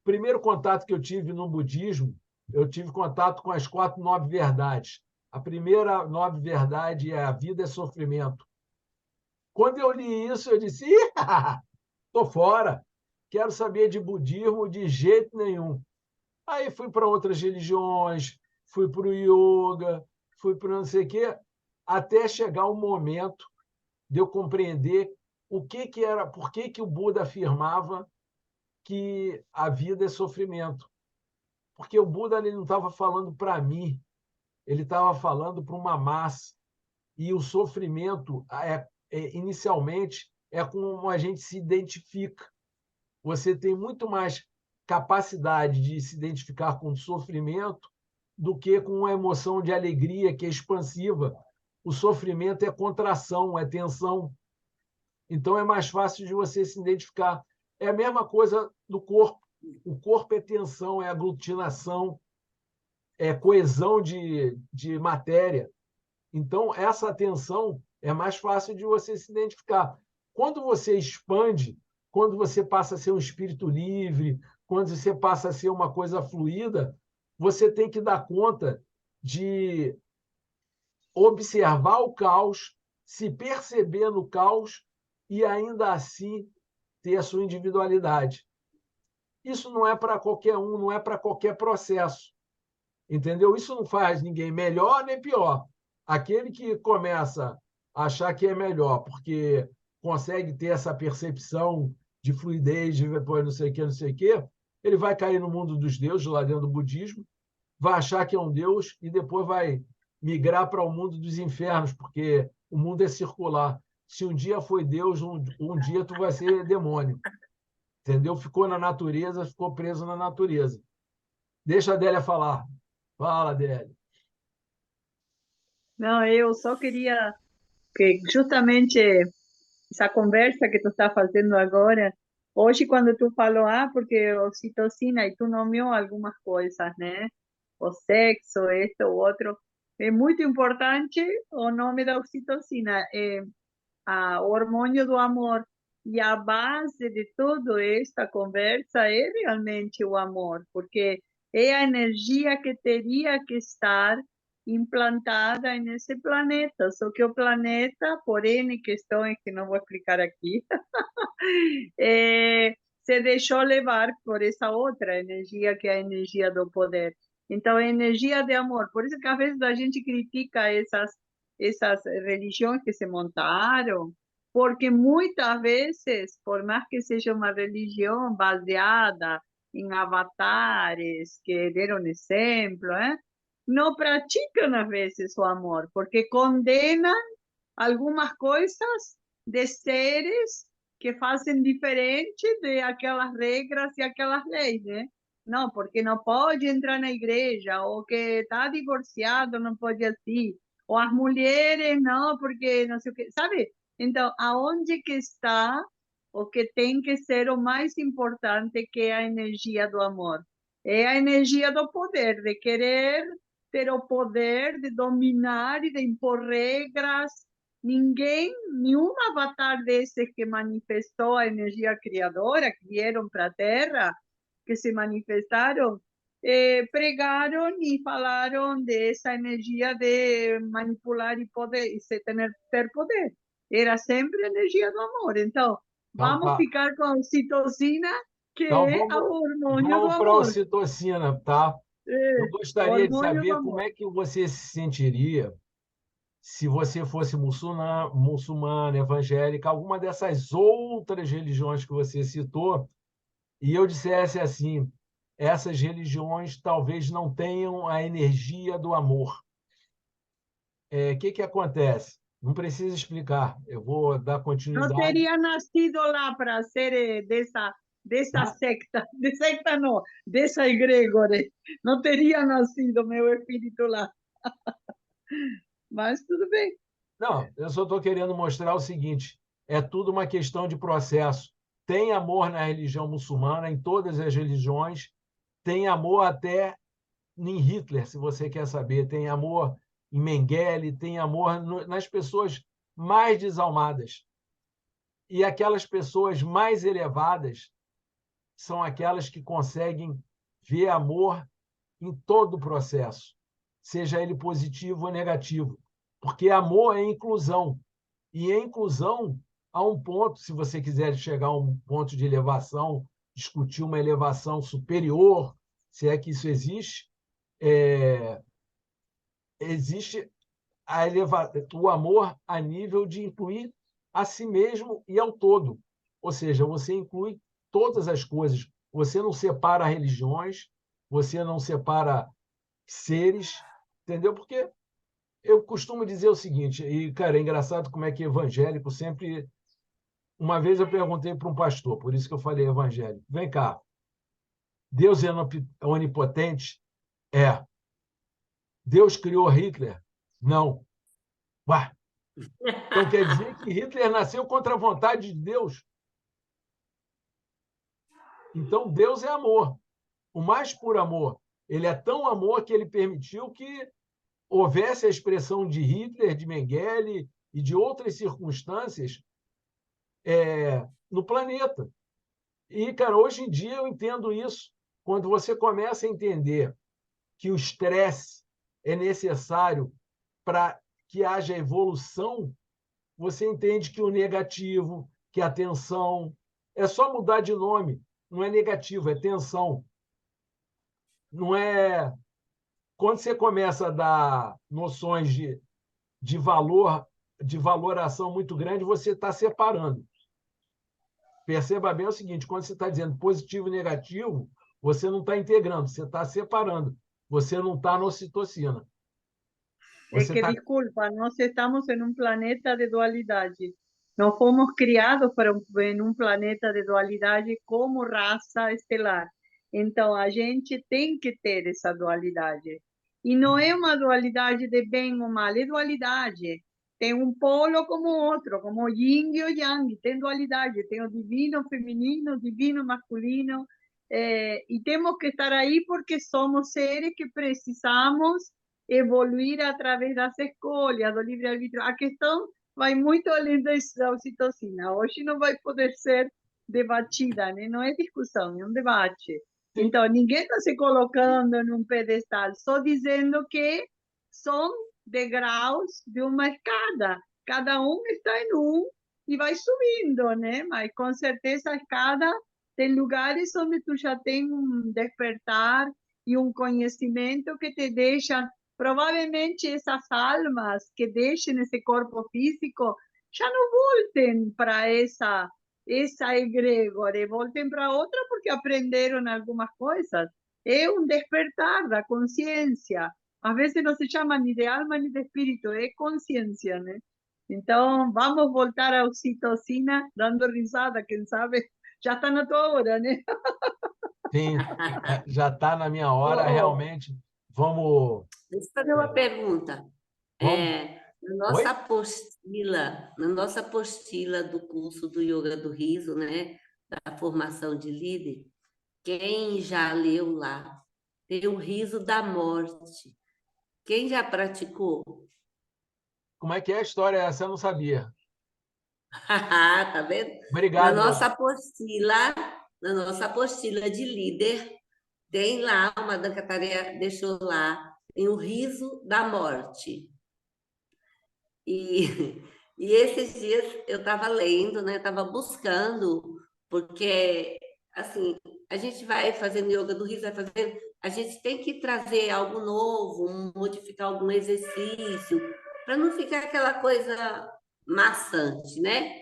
Speaker 1: O primeiro contato que eu tive no budismo, eu tive contato com as 4 nove verdades. A primeira nove verdade é: a vida é sofrimento. Quando eu li isso, eu disse: estou fora, quero saber de budismo de jeito nenhum. Aí fui para outras religiões, fui para o yoga, fui para não sei o quê, até chegar um momento de eu compreender o que era, por que o Buda afirmava que a vida é sofrimento. Porque o Buda ele não estava falando para mim, ele estava falando para uma massa. E o sofrimento, inicialmente, é como a gente se identifica. Você tem muito mais capacidade de se identificar com o sofrimento do que com uma emoção de alegria que é expansiva. O sofrimento é contração, é tensão. Então, é mais fácil de você se identificar. É a mesma coisa do corpo. O corpo é tensão, é aglutinação, é coesão de matéria. Então, essa tensão é mais fácil de você se identificar. Quando você expande, quando você passa a ser um espírito livre, quando você passa a ser uma coisa fluida, você tem que dar conta de observar o caos, se perceber no caos e ainda assim ter a sua individualidade. Isso não é para qualquer um, não é para qualquer processo, entendeu? Isso não faz ninguém melhor nem pior. Aquele que começa a achar que é melhor porque consegue ter essa percepção de fluidez, de depois não sei o que, não sei o quê, ele vai cair no mundo dos deuses, lá dentro do budismo, vai achar que é um deus e depois vai migrar para o mundo dos infernos, porque o mundo é circular. Se um dia foi Deus, um dia tu vai ser demônio. Entendeu? Ficou na natureza, ficou preso na natureza. Deixa a Adélia falar. Fala, Adélia.
Speaker 3: Não, eu só queria que justamente essa conversa que tu está fazendo agora, hoje quando tu falou, porque ocitocina, e tu nomeou algumas coisas, né? O sexo, este ou outro, é muito importante o nome da ocitocina, o hormônio do amor. E a base de toda esta conversa é realmente o amor, porque é a energia que teria que estar implantada nesse planeta. Só que o planeta, por N questões que não vou explicar aqui, se deixou levar por essa outra energia, que é a energia do poder. Então, é energia de amor. Por isso que às vezes a gente critica essas religiões que se montaram, porque muitas vezes, por mais que seja uma religião baseada em avatares que deram exemplo, não praticam às vezes o amor, porque condenam algumas coisas de seres que fazem diferente de aquelas regras e aquelas leis, né? Não, porque não pode entrar na igreja, ou que está divorciado, não pode assim, ou as mulheres, não, porque não sei o que, sabe? Então, aonde que está o que tem que ser o mais importante, que é a energia do amor? É a energia do poder, de querer ter o poder de dominar e de impor regras. Ninguém, nenhum avatar desses que manifestou a energia criadora, que vieram para a Terra, que se manifestaram, pregaram e falaram dessa energia de manipular e poder, e ter poder. Era sempre a energia do amor. Então,
Speaker 1: Então
Speaker 3: vamos
Speaker 1: tá.
Speaker 3: ficar com a ocitocina, que
Speaker 1: Então
Speaker 3: é o hormônio do
Speaker 1: vamos para a
Speaker 3: amor.
Speaker 1: ocitocina, tá? Eu
Speaker 3: O
Speaker 1: gostaria de
Speaker 3: hormônio do
Speaker 1: saber como
Speaker 3: amor.
Speaker 1: é que você se sentiria se você fosse muçulmana, evangélica, alguma dessas outras religiões que você citou, e eu dissesse assim: essas religiões talvez não tenham a energia do amor. O que acontece? Não precisa explicar, eu vou dar
Speaker 3: Não
Speaker 1: continuidade.
Speaker 3: teria nascido lá para ser dessa
Speaker 1: Ah,
Speaker 3: secta, de secta não, dessa egregore. Não teria nascido meu espírito lá. Mas tudo bem.
Speaker 1: não, eu só estou querendo mostrar o seguinte: é tudo uma questão de processo. Tem amor na religião muçulmana, em todas as religiões, tem amor até em Hitler, se você quer saber, tem amor em Mengele, tem amor nas pessoas mais desalmadas. E aquelas pessoas mais elevadas são aquelas que conseguem ver amor em todo o processo, seja ele positivo ou negativo. Porque amor é inclusão. E em inclusão, há um ponto, se você quiser chegar a um ponto de elevação, discutir uma elevação superior, se é que isso existe, existe o amor a nível de incluir a si mesmo e ao todo. Ou seja, você inclui todas as coisas. Você não separa religiões, você não separa seres, entendeu? Porque eu costumo dizer o seguinte, e, cara, é engraçado como é que evangélico sempre. Uma vez eu perguntei para um pastor, por isso que eu falei evangélico: vem cá, Deus é onipotente? É. Deus criou Hitler? Não. Ué, então quer dizer que Hitler nasceu contra a vontade de Deus. Então Deus é amor, o mais puro amor. Ele é tão amor que ele permitiu que houvesse a expressão de Hitler, de Mengele e de outras circunstâncias no planeta. E, cara, hoje em dia eu entendo isso. Quando você começa a entender que o estresse é necessário para que haja evolução, você entende que o negativo, que a tensão, é só mudar de nome. Não é negativo, é tensão. Não é. Quando você começa a dar noções de valor, de valoração muito grande, você está separando. Perceba bem o seguinte: quando você está dizendo positivo e negativo, você não está integrando, você está separando. Você não está na ocitocina.
Speaker 3: É
Speaker 1: Você
Speaker 3: que,
Speaker 1: está.
Speaker 3: desculpa, nós estamos em um planeta de dualidade. Não fomos criados em um planeta de dualidade como raça estelar. Então, a gente tem que ter essa dualidade. E não é uma dualidade de bem ou mal, é dualidade. Tem um polo como outro, como o yin e o yang, tem dualidade. Tem o divino feminino, o divino masculino. E temos que estar aí porque somos seres que precisamos evoluir através das escolhas, do livre-arbítrio. A questão vai muito além da ocitocina. Hoje não vai poder ser debatida, né? Não é discussão, é um debate.
Speaker 1: Sim.
Speaker 3: Então, ninguém está se colocando num pedestal, só dizendo que são degraus de uma escada. Cada um está em um e vai subindo, né? Mas com certeza a escada tem lugares onde tu já tem um despertar e um conhecimento que te deixa, provavelmente essas almas que deixem esse corpo físico já não voltem para essa egrégora, voltem para outra porque aprenderam algumas coisas. É um despertar da consciência. Às vezes não se chama nem de alma nem de espírito, é consciência, né? Então, vamos voltar à ocitocina, dando risada, quem sabe já está na tua hora, né?
Speaker 1: Sim, já está na minha
Speaker 2: Ô,
Speaker 1: hora,
Speaker 2: ô,
Speaker 1: realmente. Vamos.
Speaker 2: deixa eu fazer uma pergunta.
Speaker 1: Vamos. Oi?
Speaker 2: Na nossa apostila do curso do Yoga do Riso, né, da formação de líder, quem já leu lá, tem o riso da morte. Quem já praticou?
Speaker 1: Como é que é a história? Essa eu não sabia.
Speaker 2: Tá vendo? Na
Speaker 1: Obrigado.
Speaker 2: nossa apostila, na nossa apostila de líder, tem lá, uma Madame Catarina deixou lá, tem o riso da morte. E, e esses dias eu estava lendo, né? Estava buscando, porque assim, a gente vai fazendo yoga do riso, vai fazendo, a gente tem que trazer algo novo, modificar algum exercício, para não ficar aquela coisa maçante, né?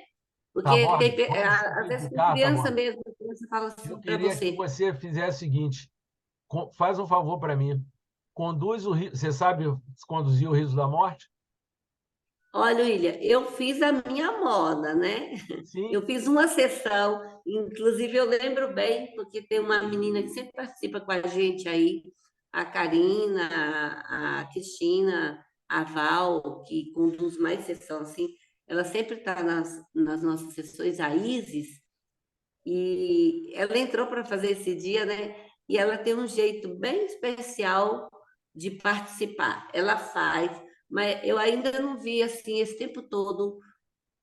Speaker 2: Porque
Speaker 1: Taborda,
Speaker 2: tem,
Speaker 1: vamos
Speaker 2: às vezes com
Speaker 1: simplificar,
Speaker 2: criança
Speaker 1: Taborda.
Speaker 2: mesmo, a criança fala
Speaker 1: Eu
Speaker 2: assim para
Speaker 1: queria que
Speaker 2: você:
Speaker 1: você fizesse o seguinte: faz um favor para mim. Conduz o riso. Você sabe conduzir o riso da morte?
Speaker 2: olha, William, eu fiz a minha moda, né?
Speaker 1: Sim.
Speaker 2: Eu fiz uma sessão, inclusive eu lembro bem, porque tem uma menina que sempre participa com a gente aí, a Karina, a Cristina, a Val, que conduz mais sessão, assim, ela sempre está nas nossas sessões, a Isis, e ela entrou para fazer esse dia, né? E ela tem um jeito bem especial de participar. Ela faz, mas eu ainda não vi assim esse tempo todo,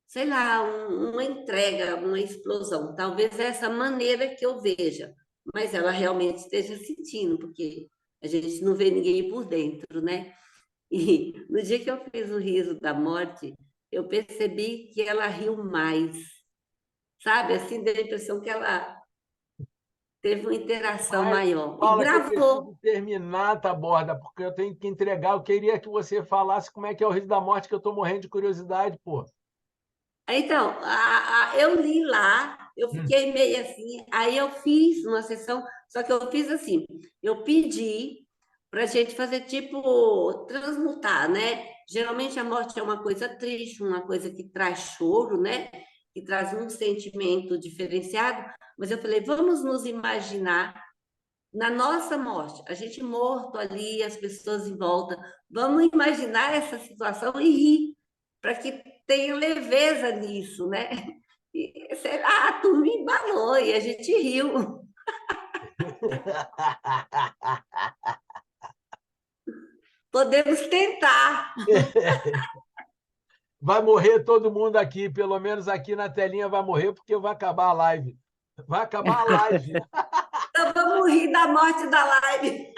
Speaker 2: sei lá, uma entrega, uma explosão. Talvez essa maneira que eu veja, mas ela realmente esteja sentindo, porque a gente não vê ninguém por dentro, né? E no dia que eu fiz o riso da morte, eu percebi que ela riu mais, sabe? Assim, deu a impressão que ela teve uma interação
Speaker 1: Mas
Speaker 2: maior. E
Speaker 1: fala que eu
Speaker 2: gravou.
Speaker 1: preciso terminar, Taborda, porque eu tenho que entregar. Eu queria que você falasse como é que é o riso da morte, que eu estou morrendo de curiosidade, pô.
Speaker 2: Então, eu li lá, eu
Speaker 1: Hum.
Speaker 2: fiquei meio assim, aí eu fiz uma sessão, só que eu fiz assim, eu pedi para a gente fazer tipo, transmutar, né? Geralmente a morte é uma coisa triste, uma coisa que traz choro, né? Que traz um sentimento diferenciado, mas eu falei, vamos nos imaginar na nossa morte, a gente morto ali, as pessoas em volta, vamos imaginar essa situação e rir, para que tenha leveza nisso, né? E, sei lá, a turma embalou e a gente riu. Podemos tentar.
Speaker 1: Vai morrer todo mundo aqui, pelo menos aqui na telinha vai morrer, porque vai acabar a live. Vai acabar a live.
Speaker 2: Então vamos rir da morte da live.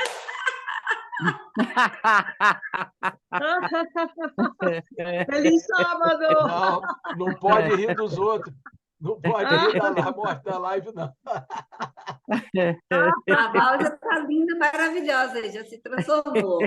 Speaker 3: Feliz sábado!
Speaker 1: Não, não pode rir dos outros. Não pode rir da morte da live, não.
Speaker 2: A Val já está linda, maravilhosa, já se transformou.